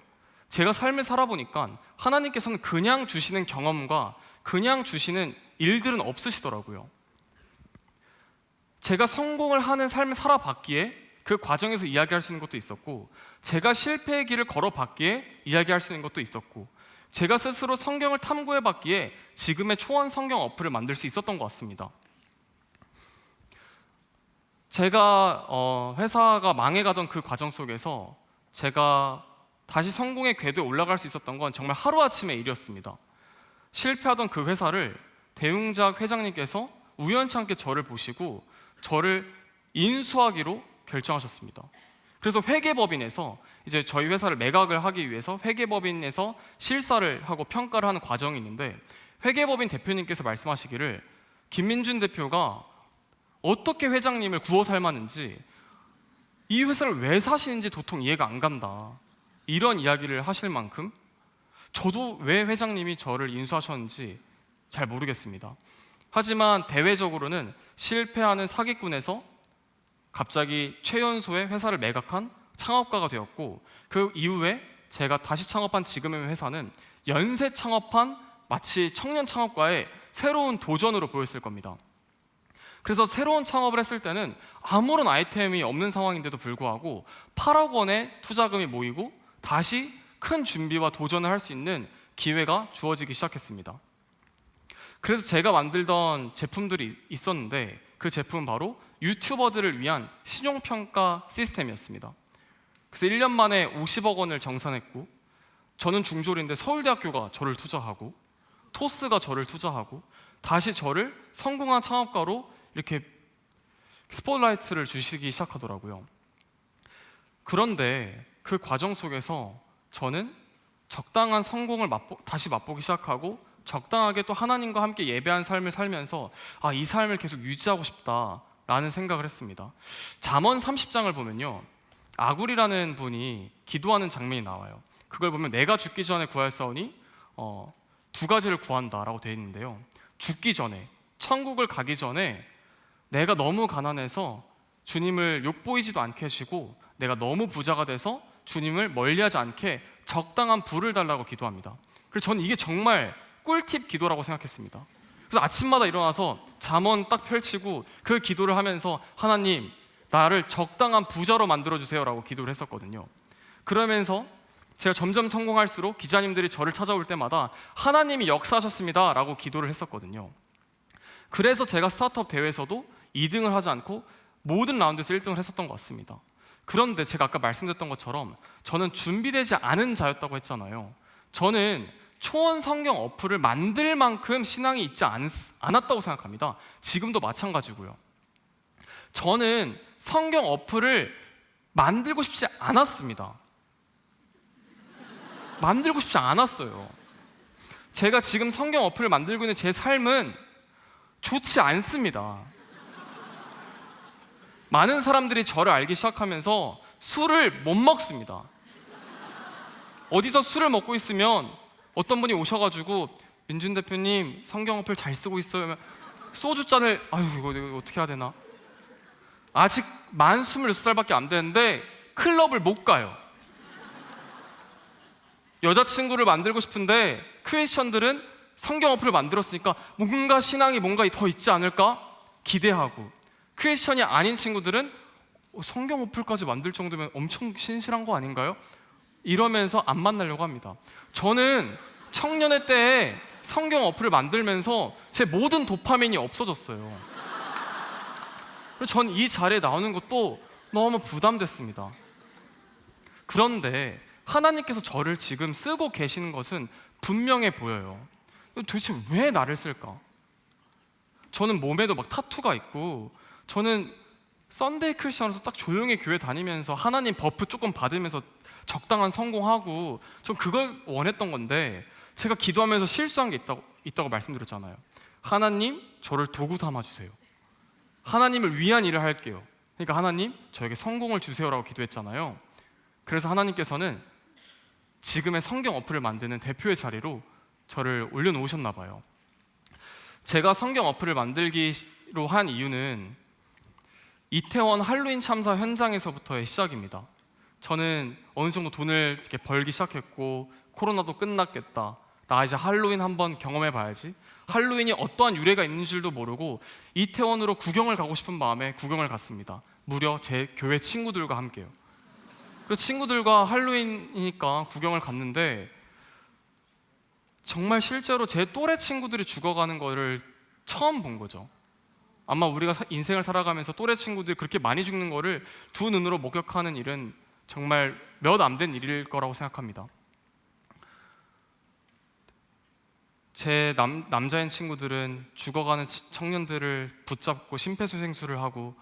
제가 삶을 살아보니까 하나님께서는 그냥 주시는 경험과 그냥 주시는 일들은 없으시더라고요. 제가 성공을 하는 삶을 살아봤기에 그 과정에서 이야기할 수 있는 것도 있었고, 제가 실패의 길을 걸어봤기에 이야기할 수 있는 것도 있었고, 제가 스스로 성경을 탐구해봤기에 지금의 초원 성경 어플을 만들 수 있었던 것 같습니다. 제가 회사가 망해가던 그 과정 속에서 제가 다시 성공의 궤도에 올라갈 수 있었던 건 정말 하루아침의 일이었습니다. 실패하던 그 회사를 대웅작 회장님께서 우연찮게 저를 보시고 저를 인수하기로 결정하셨습니다. 그래서 회계법인에서 이제 저희 회사를 매각을 하기 위해서 회계법인에서 실사를 하고 평가를 하는 과정이 있는데, 회계법인 대표님께서 말씀하시기를 김민준 대표가 어떻게 회장님을 구워 삶았는지, 이 회사를 왜 사시는지 도통 이해가 안 간다, 이런 이야기를 하실 만큼 저도 왜 회장님이 저를 인수하셨는지 잘 모르겠습니다. 하지만 대외적으로는 실패하는 사기꾼에서 갑자기 최연소의 회사를 매각한 창업가가 되었고, 그 이후에 제가 다시 창업한 지금의 회사는 연쇄 창업한 마치 청년 창업가의 새로운 도전으로 보였을 겁니다. 그래서 새로운 창업을 했을 때는 아무런 아이템이 없는 상황인데도 불구하고 8억 원의 투자금이 모이고 다시 큰 준비와 도전을 할 수 있는 기회가 주어지기 시작했습니다. 그래서 제가 만들던 제품들이 있었는데, 그 제품은 바로 유튜버들을 위한 신용평가 시스템이었습니다. 그래서 1년 만에 50억 원을 정산했고, 저는 중졸인데 서울대학교가 저를 투자하고 토스가 저를 투자하고 다시 저를 성공한 창업가로 이렇게 스포트라이트를 주시기 시작하더라고요. 그런데 그 과정 속에서 저는 적당한 성공을 다시 맛보기 시작하고, 적당하게 또 하나님과 함께 예배한 삶을 살면서 이 삶을 계속 유지하고 싶다라는 생각을 했습니다. 잠언 30장을 보면요, 아굴이라는 분이 기도하는 장면이 나와요. 그걸 보면 내가 죽기 전에 구하였사오니 두 가지를 구한다라고 되어 있는데요, 죽기 전에, 천국을 가기 전에 내가 너무 가난해서 주님을 욕보이지도 않게 해주시고, 내가 너무 부자가 돼서 주님을 멀리하지 않게 적당한 부를 달라고 기도합니다. 그래서 저는 이게 정말 꿀팁 기도라고 생각했습니다. 그래서 아침마다 일어나서 잠언 딱 펼치고 그 기도를 하면서 하나님, 나를 적당한 부자로 만들어주세요 라고 기도를 했었거든요. 그러면서 제가 점점 성공할수록 기자님들이 저를 찾아올 때마다 하나님이 역사하셨습니다 라고 기도를 했었거든요. 그래서 제가 스타트업 대회에서도 2등을 하지 않고 모든 라운드에서 1등을 했었던 것 같습니다. 그런데 제가 아까 말씀드렸던 것처럼 저는 준비되지 않은 자였다고 했잖아요. 저는 초원 성경 어플을 만들 만큼 신앙이 있지 않았다고 생각합니다. 지금도 마찬가지고요. 저는 성경 어플을 만들고 싶지 않았습니다. 만들고 싶지 않았어요. 제가 지금 성경 어플을 만들고 있는 제 삶은 좋지 않습니다. 많은 사람들이 저를 알기 시작하면서 술을 못 먹습니다. 어디서 술을 먹고 있으면 어떤 분이 오셔가지고 민준 대표님 성경 어플 잘 쓰고 있어요. 소주잔을 이거 어떻게 해야 되나? 아직 만 26살밖에 안 되는데 클럽을 못 가요. 여자친구를 만들고 싶은데 크리스천들은 성경 어플을 만들었으니까 뭔가 신앙이 뭔가 더 있지 않을까 기대하고, 크리스천이 아닌 친구들은 성경 어플까지 만들 정도면 엄청 신실한 거 아닌가요? 이러면서 안 만나려고 합니다. 저는 청년의 때에 성경 어플을 만들면서 제 모든 도파민이 없어졌어요. 그래서 전 이 자리에 나오는 것도 너무 부담됐습니다. 그런데 하나님께서 저를 지금 쓰고 계시는 것은 분명해 보여요. 도대체 왜 나를 쓸까? 저는 몸에도 막 타투가 있고, 저는 썬데이 크리스천으로서 딱 조용히 교회 다니면서 하나님 버프 조금 받으면서 적당한 성공하고, 전 그걸 원했던 건데, 제가 기도하면서 실수한 게 있다고 말씀드렸잖아요. 하나님, 저를 도구 삼아 주세요. 하나님을 위한 일을 할게요. 그러니까 하나님, 저에게 성공을 주세요라고 기도했잖아요. 그래서 하나님께서는 지금의 성경 어플을 만드는 대표의 자리로 저를 올려놓으셨나 봐요. 제가 성경 어플을 만들기로 한 이유는 이태원 할로윈 참사 현장에서부터의 시작입니다. 저는 어느 정도 돈을 이렇게 벌기 시작했고, 코로나도 끝났겠다, 나 이제 할로윈 한번 경험해 봐야지, 할로윈이 어떠한 유래가 있는 줄도 모르고 이태원으로 구경을 가고 싶은 마음에 구경을 갔습니다. 무려 제 교회 친구들과 함께요. 그 친구들과 할로윈이니까 구경을 갔는데, 정말 실제로 제 또래 친구들이 죽어가는 거를 처음 본 거죠. 아마 우리가 인생을 살아가면서 또래 친구들이 그렇게 많이 죽는 거를 두 눈으로 목격하는 일은 정말 몇 안 된 일일 거라고 생각합니다. 제 남자인 친구들은 죽어가는 청년들을 붙잡고 심폐소생술을 하고,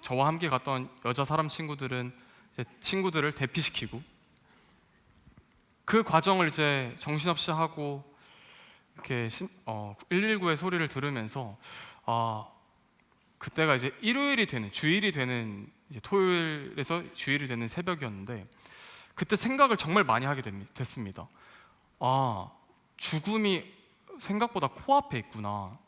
저와 함께 갔던 여자 사람 친구들은 제 친구들을 대피시키고, 그 과정을 이제 정신없이 하고 이렇게 119의 소리를 들으면서, 그때가 이제 일요일이 되는, 주일이 되는, 이제 토요일에서 주일이 되는 새벽이었는데, 그때 생각을 정말 많이 하게 됐습니다. 죽음이 생각보다 코앞에 있구나.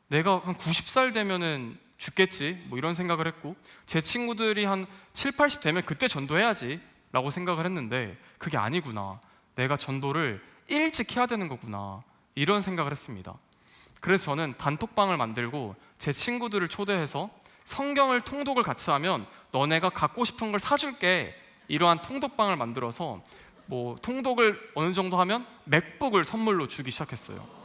내가 한 90살 되면은 죽겠지, 뭐 이런 생각을 했고, 제 친구들이 한 7, 80 되면 그때 전도해야지 라고 생각을 했는데, 그게 아니구나, 내가 전도를 일찍 해야 되는 거구나, 이런 생각을 했습니다. 그래서 저는 단톡방을 만들고 제 친구들을 초대해서 성경을 통독을 같이 하면 너네가 갖고 싶은 걸 사줄게, 이러한 통독방을 만들어서 뭐 통독을 어느 정도 하면 맥북을 선물로 주기 시작했어요.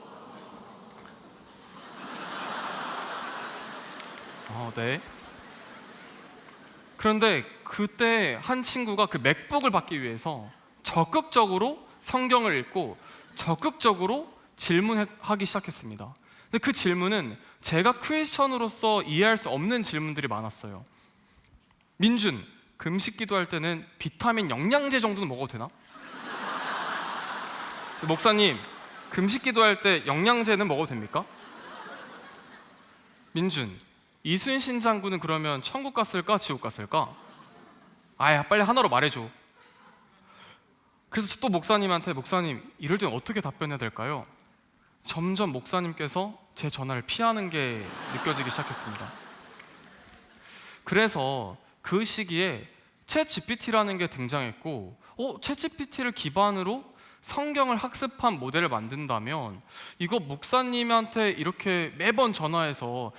네. 그런데 그때 한 친구가 그 맥북을 받기 위해서 적극적으로 성경을 읽고 적극적으로 질문하기 시작했습니다. 근데 그 질문은 제가 크리스천으로서 이해할 수 없는 질문들이 많았어요. 민준, 금식 기도할 때는 비타민 영양제 정도는 먹어도 되나? 목사님, 금식 기도할 때 영양제는 먹어도 됩니까? 민준, 이순신 장군은 그러면 천국 갔을까, 지옥 갔을까? 빨리 하나로 말해줘. 그래서 또 목사님한테, 목사님, 이럴 때는 어떻게 답변해야 될까요? 점점 목사님께서 제 전화를 피하는 게 느껴지기 시작했습니다. 그래서 그 시기에 챗GPT라는 게 등장했고, 챗GPT를 기반으로 성경을 학습한 모델을 만든다면 이거 목사님한테 이렇게 매번 전화해서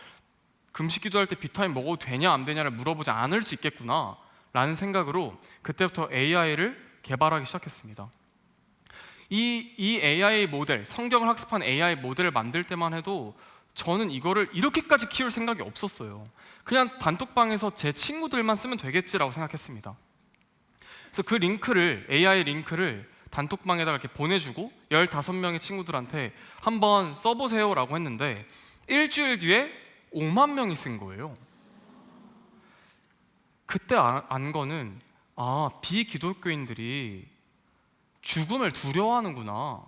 금식 기도할 때 비타민 먹어도 되냐 안 되냐를 물어보지 않을 수 있겠구나 라는 생각으로 그때부터 AI를 개발하기 시작했습니다. 이 AI 모델, 성경을 학습한 AI 모델을 만들 때만 해도 저는 이거를 이렇게까지 키울 생각이 없었어요. 그냥 단톡방에서 제 친구들만 쓰면 되겠지라고 생각했습니다. 그래서 그 링크를, AI 링크를 단톡방에다가 이렇게 보내주고 15명의 친구들한테 한번 써보세요 라고 했는데, 일주일 뒤에 5만 명이 쓴 거예요. 그때 안 거는, 비기독교인들이 죽음을 두려워하는구나.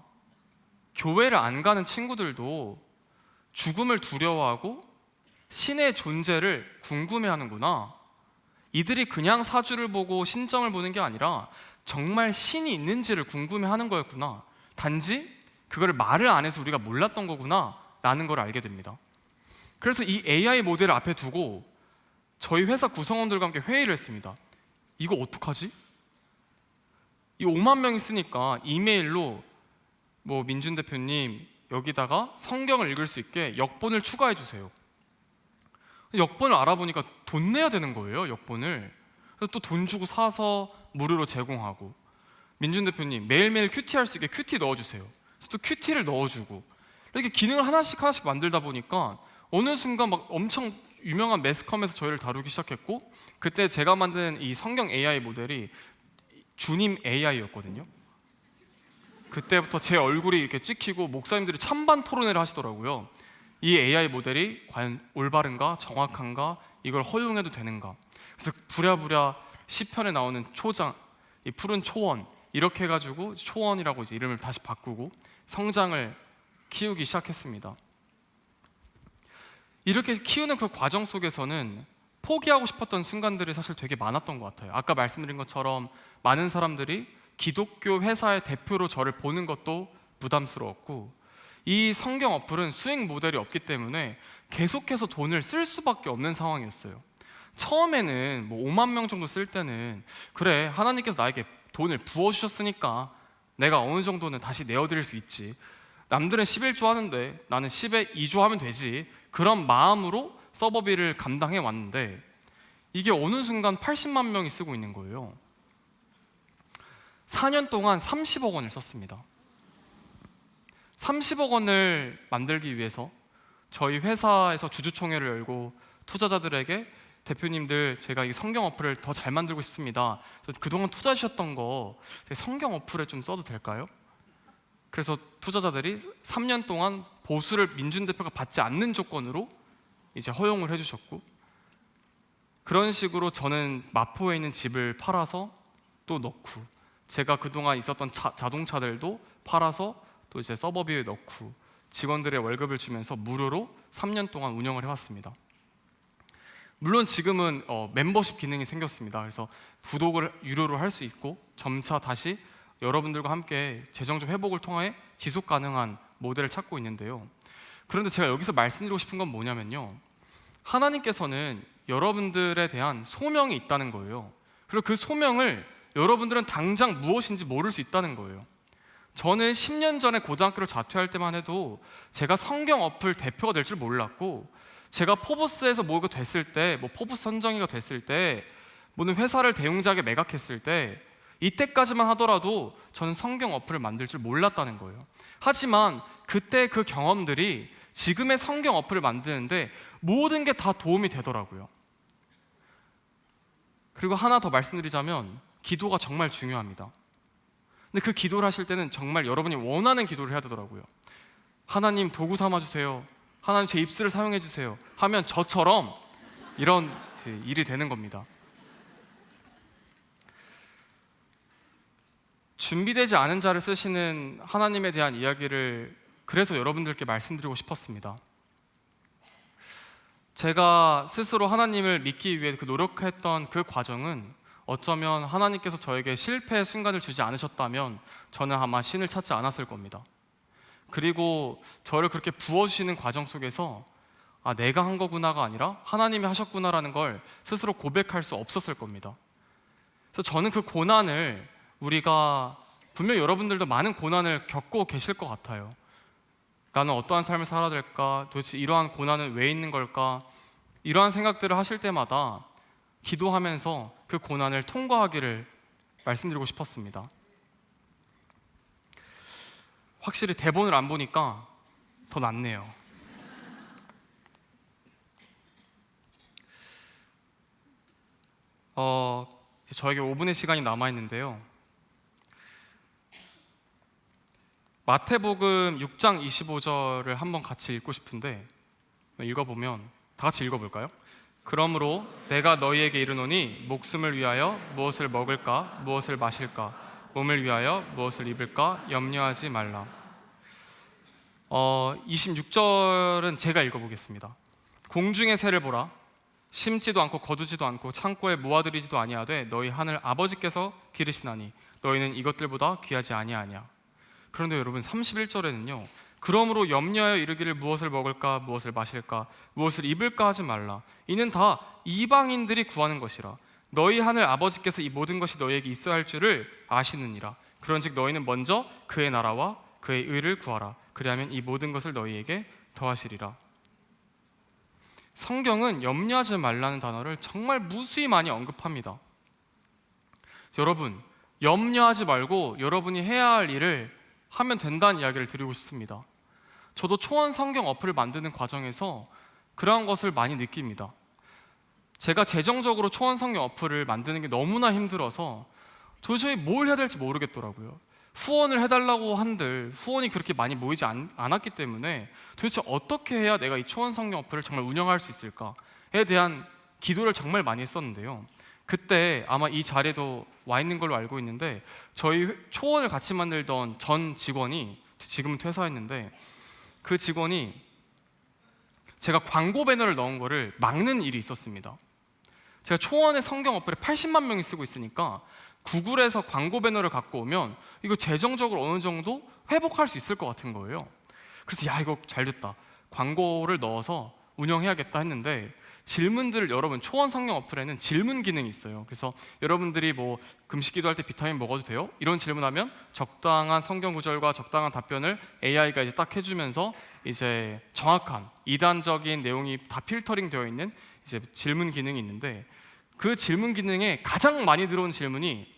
교회를 안 가는 친구들도 죽음을 두려워하고 신의 존재를 궁금해하는구나. 이들이 그냥 사주를 보고 신점을 보는 게 아니라 정말 신이 있는지를 궁금해하는 거였구나. 단지 그거를 말을 안 해서 우리가 몰랐던 거구나 라는 걸 알게 됩니다. 그래서 이 AI 모델을 앞에 두고 저희 회사 구성원들과 함께 회의를 했습니다. 이거 어떡하지? 이 5만 명이 쓰니까 이메일로 뭐 민준 대표님 여기다가 성경을 읽을 수 있게 역본을 추가해 주세요. 역본을 알아보니까 돈 내야 되는 거예요, 역본을. 그래서 또 돈 주고 사서 무료로 제공하고, 민준 대표님 매일매일 큐티 할 수 있게 큐티 넣어주세요. 그래서 또 큐티를 넣어주고, 이렇게 기능을 하나씩 만들다 보니까 어느 순간 막 엄청 유명한 매스컴에서 저희를 다루기 시작했고, 그때 제가 만든 이 성경 AI 모델이 주님 AI였거든요. 그때부터 제 얼굴이 이렇게 찍히고 목사님들이 찬반 토론회를 하시더라고요. 이 AI 모델이 과연 올바른가, 정확한가, 이걸 허용해도 되는가. 그래서 부랴부랴 시편에 나오는 초장, 이 푸른 초원, 이렇게 해가지고 초원이라고 이제 이름을 다시 바꾸고 성장을 키우기 시작했습니다. 이렇게 키우는 그 과정 속에서는 포기하고 싶었던 순간들이 사실 되게 많았던 것 같아요. 아까 말씀드린 것처럼 많은 사람들이 기독교 회사의 대표로 저를 보는 것도 부담스러웠고, 이 성경 어플은 수익 모델이 없기 때문에 계속해서 돈을 쓸 수밖에 없는 상황이었어요. 처음에는 뭐 5만 명 정도 쓸 때는 그래, 하나님께서 나에게 돈을 부어주셨으니까 내가 어느 정도는 다시 내어드릴 수 있지, 남들은 11조 하는데 나는 10에 2조 하면 되지, 그런 마음으로 서버비를 감당해 왔는데, 이게 어느 순간 80만 명이 쓰고 있는 거예요. 4년 동안 30억 원을 썼습니다. 30억 원을 만들기 위해서 저희 회사에서 주주총회를 열고 투자자들에게 대표님들, 제가 이 성경 어플을 더 잘 만들고 싶습니다. 그동안 투자해 주셨던 거 성경 어플에 좀 써도 될까요? 그래서 투자자들이 3년 동안 보수를 민준 대표가 받지 않는 조건으로 이제 허용을 해주셨고, 그런 식으로 저는 마포에 있는 집을 팔아서 또 넣고, 제가 그동안 있었던 자동차들도 팔아서 또 이제 서버비에 넣고, 직원들의 월급을 주면서 무료로 3년 동안 운영을 해왔습니다. 물론 지금은 멤버십 기능이 생겼습니다. 그래서 구독을 유료로 할 수 있고, 점차 다시 여러분들과 함께 재정적 회복을 통해 지속 가능한 모델을 찾고 있는데요. 그런데 제가 여기서 말씀드리고 싶은 건 뭐냐면요, 하나님께서는 여러분들에 대한 소명이 있다는 거예요. 그리고 그 소명을 여러분들은 당장 무엇인지 모를 수 있다는 거예요. 저는 10년 전에 고등학교를 자퇴할 때만 해도 제가 성경 어플 대표가 될 줄 몰랐고, 제가 포브스에서 뭐가 됐을 때, 뭐 포브스 선정위가 됐을 때, 뭐는 회사를 대웅작에 매각했을 때, 이때까지만 하더라도 저는 성경 어플을 만들 줄 몰랐다는 거예요. 하지만 그때 그 경험들이 지금의 성경 어플을 만드는데 모든 게 다 도움이 되더라고요. 그리고 하나 더 말씀드리자면, 기도가 정말 중요합니다. 근데 그 기도를 하실 때는 정말 여러분이 원하는 기도를 해야 되더라고요. 하나님 도구 삼아주세요, 하나님 제 입술을 사용해 주세요 하면 저처럼 이런 일이 되는 겁니다. 준비되지 않은 자를 쓰시는 하나님에 대한 이야기를 그래서 여러분들께 말씀드리고 싶었습니다. 제가 스스로 하나님을 믿기 위해 노력했던 그 과정은 어쩌면 하나님께서 저에게 실패의 순간을 주지 않으셨다면 저는 아마 신을 찾지 않았을 겁니다. 그리고 저를 그렇게 부어주시는 과정 속에서 내가 한 거구나가 아니라 하나님이 하셨구나라는 걸 스스로 고백할 수 없었을 겁니다. 그래서 저는 그 고난을, 우리가 분명 여러분들도 많은 고난을 겪고 계실 것 같아요. 나는 어떠한 삶을 살아야 될까? 도대체 이러한 고난은 왜 있는 걸까? 이러한 생각들을 하실 때마다 기도하면서 그 고난을 통과하기를 말씀드리고 싶었습니다. 확실히 대본을 안 보니까 더 낫네요. 저에게 5분의 시간이 남아있는데요, 마태복음 6장 25절을 한번 같이 읽고 싶은데, 읽어보면 다 같이 읽어볼까요? 그러므로 내가 너희에게 이르노니 목숨을 위하여 무엇을 먹을까 무엇을 마실까, 몸을 위하여 무엇을 입을까 염려하지 말라. 26절은 제가 읽어보겠습니다. 공중의 새를 보라. 심지도 않고 거두지도 않고 창고에 모아들이지도 아니하되 너희 하늘 아버지께서 기르시나니 너희는 이것들보다 귀하지 아니하냐. 그런데 여러분, 31절에는요 그러므로 염려하여 이르기를 무엇을 먹을까 무엇을 마실까 무엇을 입을까 하지 말라. 이는 다 이방인들이 구하는 것이라. 너희 하늘 아버지께서 이 모든 것이 너희에게 있어야 할 줄을 아시느니라. 그런즉 너희는 먼저 그의 나라와 그의 의를 구하라. 그리하면 이 모든 것을 너희에게 더하시리라. 성경은 염려하지 말라는 단어를 정말 무수히 많이 언급합니다. 여러분, 염려하지 말고 여러분이 해야 할 일을 하면 된다는 이야기를 드리고 싶습니다. 저도 초원 성경 어플을 만드는 과정에서 그러한 것을 많이 느낍니다. 제가 재정적으로 초원 성경 어플을 만드는 게 너무나 힘들어서 도저히 뭘 해야 될지 모르겠더라고요. 후원을 해달라고 한들 후원이 그렇게 많이 모이지 않았기 때문에 도대체 어떻게 해야 내가 이 초원 성경 어플을 정말 운영할 수 있을까에 대한 기도를 정말 많이 했었는데요. 그때 아마 이 자리에도 와 있는 걸로 알고 있는데 저희 초원을 같이 만들던 전 직원이 지금은 퇴사했는데 그 직원이 제가 광고 배너를 넣은 거를 막는 일이 있었습니다. 제가 초원의 성경 어플에 80만 명이 쓰고 있으니까 구글에서 광고 배너를 갖고 오면 이거 재정적으로 어느 정도 회복할 수 있을 것 같은 거예요. 그래서 야, 이거 잘 됐다, 광고를 넣어서 운영해야겠다 했는데 질문들을, 여러분 초원 성경 어플에는 질문 기능이 있어요. 그래서 여러분들이 뭐 금식 기도할 때 비타민 먹어도 돼요? 이런 질문하면 적당한 성경 구절과 적당한 답변을 AI가 이제 딱 해주면서 이제 정확한 이단적인 내용이 다 필터링 되어 있는 이제 질문 기능이 있는데 그 질문 기능에 가장 많이 들어온 질문이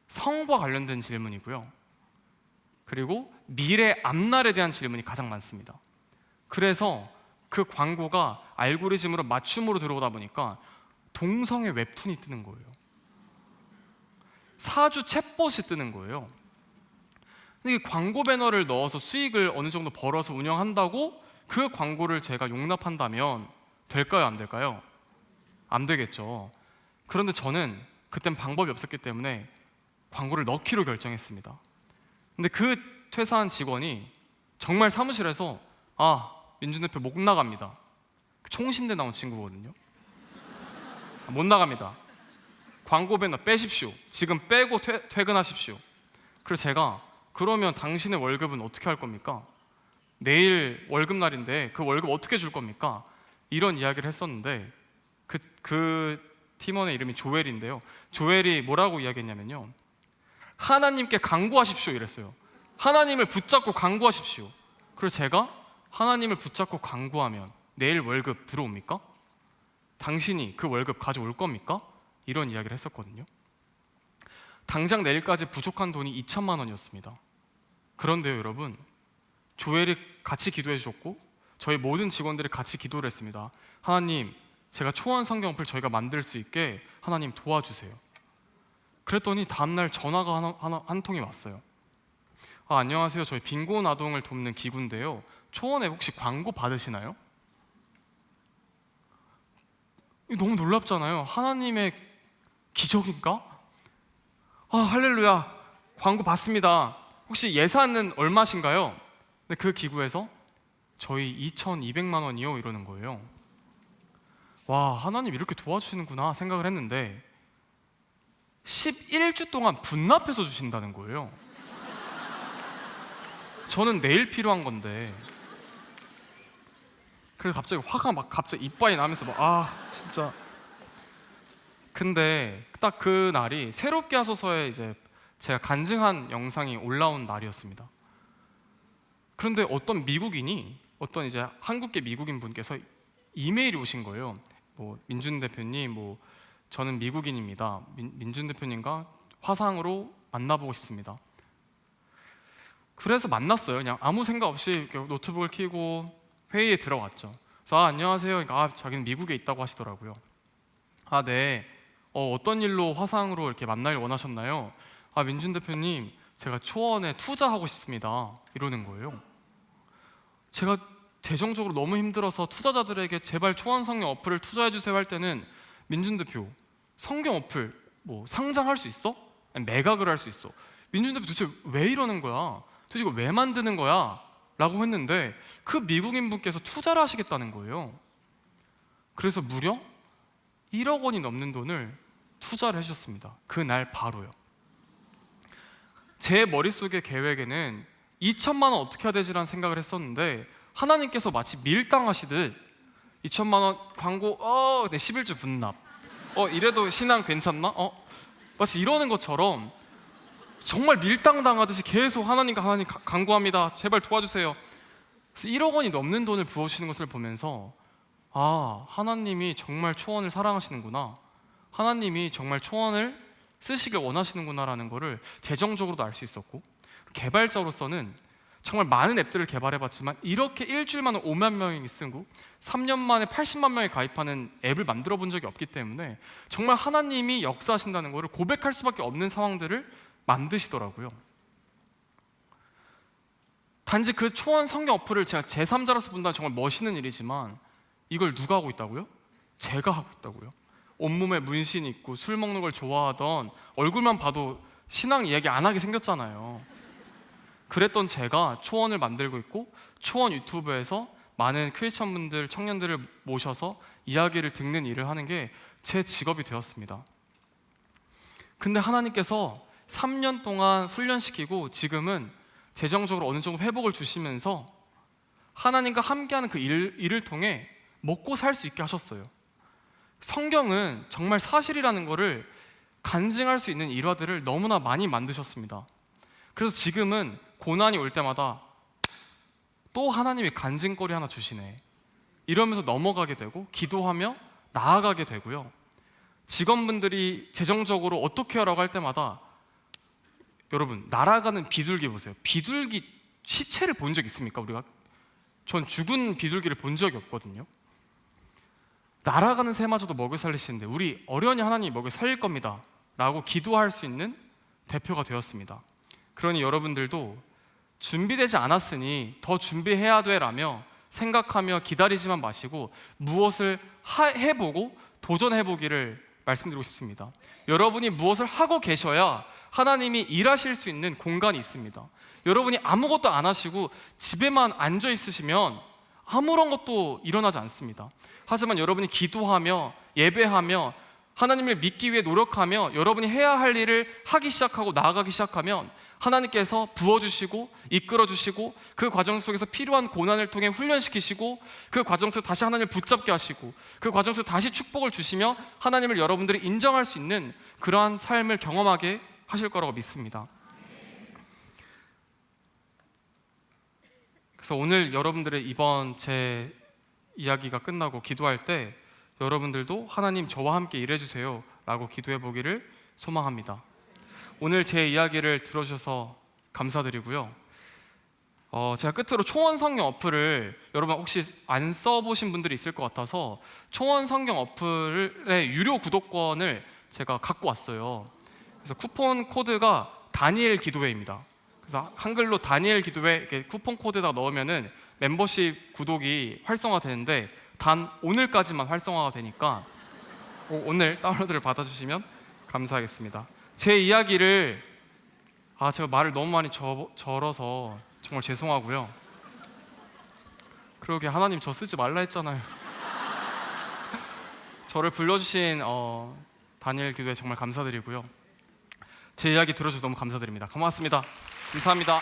성과 관련된 질문이고요. 그리고 미래 앞날에 대한 질문이 가장 많습니다. 그래서 그 광고가 알고리즘으로 맞춤으로 들어오다 보니까 동성애 웹툰이 뜨는 거예요. 사주 챗봇이 뜨는 거예요. 근데 이 광고 배너를 넣어서 수익을 어느 정도 벌어서 운영한다고 그 광고를 제가 용납한다면 될까요? 안 될까요? 안 되겠죠. 그런데 저는 그땐 방법이 없었기 때문에 광고를 넣기로 결정했습니다. 근데 그 퇴사한 직원이 정말 사무실에서 민준 대표 못 나갑니다. 총신대 나온 친구거든요. 못 나갑니다. 광고 배너 빼십시오. 지금 빼고 퇴근하십시오. 그래서 제가 그러면 당신의 월급은 어떻게 할 겁니까? 내일 월급날인데 그 월급 어떻게 줄 겁니까? 이런 이야기를 했었는데 그 팀원의 이름이 조엘인데요. 조엘이 뭐라고 이야기했냐면요, 하나님께 간구하십시오 이랬어요. 하나님을 붙잡고 간구하십시오. 그래서 제가 하나님을 붙잡고 간구하면 내일 월급 들어옵니까? 당신이 그 월급 가져올 겁니까? 이런 이야기를 했었거든요. 당장 내일까지 부족한 돈이 2천만 원이었습니다. 그런데요 여러분, 조엘이 같이 기도해 주셨고 저희 모든 직원들이 같이 기도를 했습니다. 하나님, 제가 초원 성경 어플 저희가 만들 수 있게 하나님 도와주세요. 그랬더니 다음날 전화가 한 통이 왔어요. 안녕하세요, 저희 빈곤 아동을 돕는 기구인데요, 초원에 혹시 광고 받으시나요? 너무 놀랍잖아요. 하나님의 기적인가? 할렐루야, 광고 받습니다. 혹시 예산은 얼마신가요? 근데 그 기구에서 저희 2,200만 원이요 이러는 거예요. 와, 하나님 이렇게 도와주시는구나 생각을 했는데 11주 동안 분납해서 주신다는 거예요. 저는 내일 필요한 건데. 그래서 갑자기 화가 갑자기 이빨이 나면서 진짜. 근데 딱 그 날이 새롭게 하소서에 이제 제가 간증한 영상이 올라온 날이었습니다. 그런데 어떤 미국인이, 어떤 이제 한국계 미국인 분께서 이메일이 오신 거예요. 민준 대표님, 저는 미국인입니다. 민준 대표님과 화상으로 만나보고 싶습니다. 그래서 만났어요. 그냥 아무 생각 없이 노트북을 켜고 회의에 들어갔죠. 그래서 안녕하세요. 그러니까 자기는 미국에 있다고 하시더라고요. 네. 어떤 일로 화상으로 이렇게 만나길 원하셨나요? 민준 대표님, 제가 초원에 투자하고 싶습니다. 이러는 거예요. 제가 재정적으로 너무 힘들어서 투자자들에게 제발 초원 성경 어플을 투자해 주세요 할 때는 민준 대표, 성경 어플 상장할 수 있어? 아니, 매각을 할 수 있어. 민준 대표 도대체 왜 이러는 거야? 도대체 이거 왜 만드는 거야? 라고 했는데 그 미국인 분께서 투자를 하시겠다는 거예요. 그래서 무려 1억 원이 넘는 돈을 투자를 해주셨습니다. 그날 바로요. 제 머릿속의 계획에는 2천만 원 어떻게 해야 되지라는 생각을 했었는데 하나님께서 마치 밀당하시듯 2천만 원 광고 내 11주 분납 이래도 신앙 괜찮나? 마치 이러는 것처럼 정말 밀당당하듯이 계속 하나님 간구합니다. 제발 도와주세요. 1억 원이 넘는 돈을 부어주시는 것을 보면서 하나님이 정말 초원을 사랑하시는구나, 하나님이 정말 초원을 쓰시길 원하시는구나라는 것을 재정적으로도 알 수 있었고, 개발자로서는 정말 많은 앱들을 개발해봤지만 이렇게 일주일 만에 5만 명이 쓰고 3년 만에 80만 명이 가입하는 앱을 만들어 본 적이 없기 때문에 정말 하나님이 역사하신다는 것을 고백할 수밖에 없는 상황들을 만드시더라고요. 단지 그 초원 성경 어플을 제가 제3자로서 본다면 정말 멋있는 일이지만 이걸 누가 하고 있다고요? 제가 하고 있다고요. 온몸에 문신 있고 술 먹는 걸 좋아하던, 얼굴만 봐도 신앙 이야기 안 하게 생겼잖아요. 그랬던 제가 초원을 만들고 있고 초원 유튜브에서 많은 크리스천 분들, 청년들을 모셔서 이야기를 듣는 일을 하는 게 제 직업이 되었습니다. 근데 하나님께서 3년 동안 훈련시키고 지금은 재정적으로 어느 정도 회복을 주시면서 하나님과 함께하는 그 일을 통해 먹고 살 수 있게 하셨어요. 성경은 정말 사실이라는 것을 간증할 수 있는 일화들을 너무나 많이 만드셨습니다. 그래서 지금은 고난이 올 때마다 또 하나님이 간증거리 하나 주시네 이러면서 넘어가게 되고 기도하며 나아가게 되고요. 직원분들이 재정적으로 어떻게 하라고 할 때마다, 여러분 날아가는 비둘기 보세요. 비둘기 시체를 본 적 있습니까? 우리가? 전 죽은 비둘기를 본 적이 없거든요. 날아가는 새마저도 먹여 살리시는데 우리 어련히 하나님이 먹여 살릴 겁니다 라고 기도할 수 있는 대표가 되었습니다. 그러니 여러분들도 준비되지 않았으니 더 준비해야 돼 라며 생각하며 기다리지만 마시고 무엇을 해보고 도전해보기를 말씀드리고 싶습니다. 여러분이 무엇을 하고 계셔야 하나님이 일하실 수 있는 공간이 있습니다. 여러분이 아무것도 안 하시고 집에만 앉아 있으시면 아무런 것도 일어나지 않습니다. 하지만 여러분이 기도하며 예배하며 하나님을 믿기 위해 노력하며 여러분이 해야 할 일을 하기 시작하고 나아가기 시작하면 하나님께서 부어주시고 이끌어주시고 그 과정 속에서 필요한 고난을 통해 훈련시키시고 그 과정 속에서 다시 하나님을 붙잡게 하시고 그 과정 속에서 다시 축복을 주시며 하나님을 여러분들이 인정할 수 있는 그러한 삶을 경험하게 하실 거라고 믿습니다. 그래서 오늘 여러분들의 이번 제 이야기가 끝나고 기도할 때 여러분들도 하나님 저와 함께 일해주세요 라고 기도해 보기를 소망합니다. 오늘 제 이야기를 들어주셔서 감사드리고요. 제가 끝으로 초원 성경 어플을, 여러분 혹시 안 써보신 분들이 있을 것 같아서 초원 성경 어플의 유료 구독권을 제가 갖고 왔어요. 그래서 쿠폰 코드가 다니엘 기도회입니다. 그래서 한글로 다니엘 기도회 이렇게 쿠폰 코드에다 넣으면은 멤버십 구독이 활성화되는데 단 오늘까지만 활성화가 되니까 오늘 다운로드를 받아주시면 감사하겠습니다. 제 이야기를 제가 말을 너무 많이 절어서 정말 죄송하고요. 그러게 하나님 저 쓰지 말라 했잖아요. 저를 불러주신 다니엘 기도회 정말 감사드리고요. 제 이야기 들어주셔서 너무 감사드립니다. 고맙습니다. 감사합니다.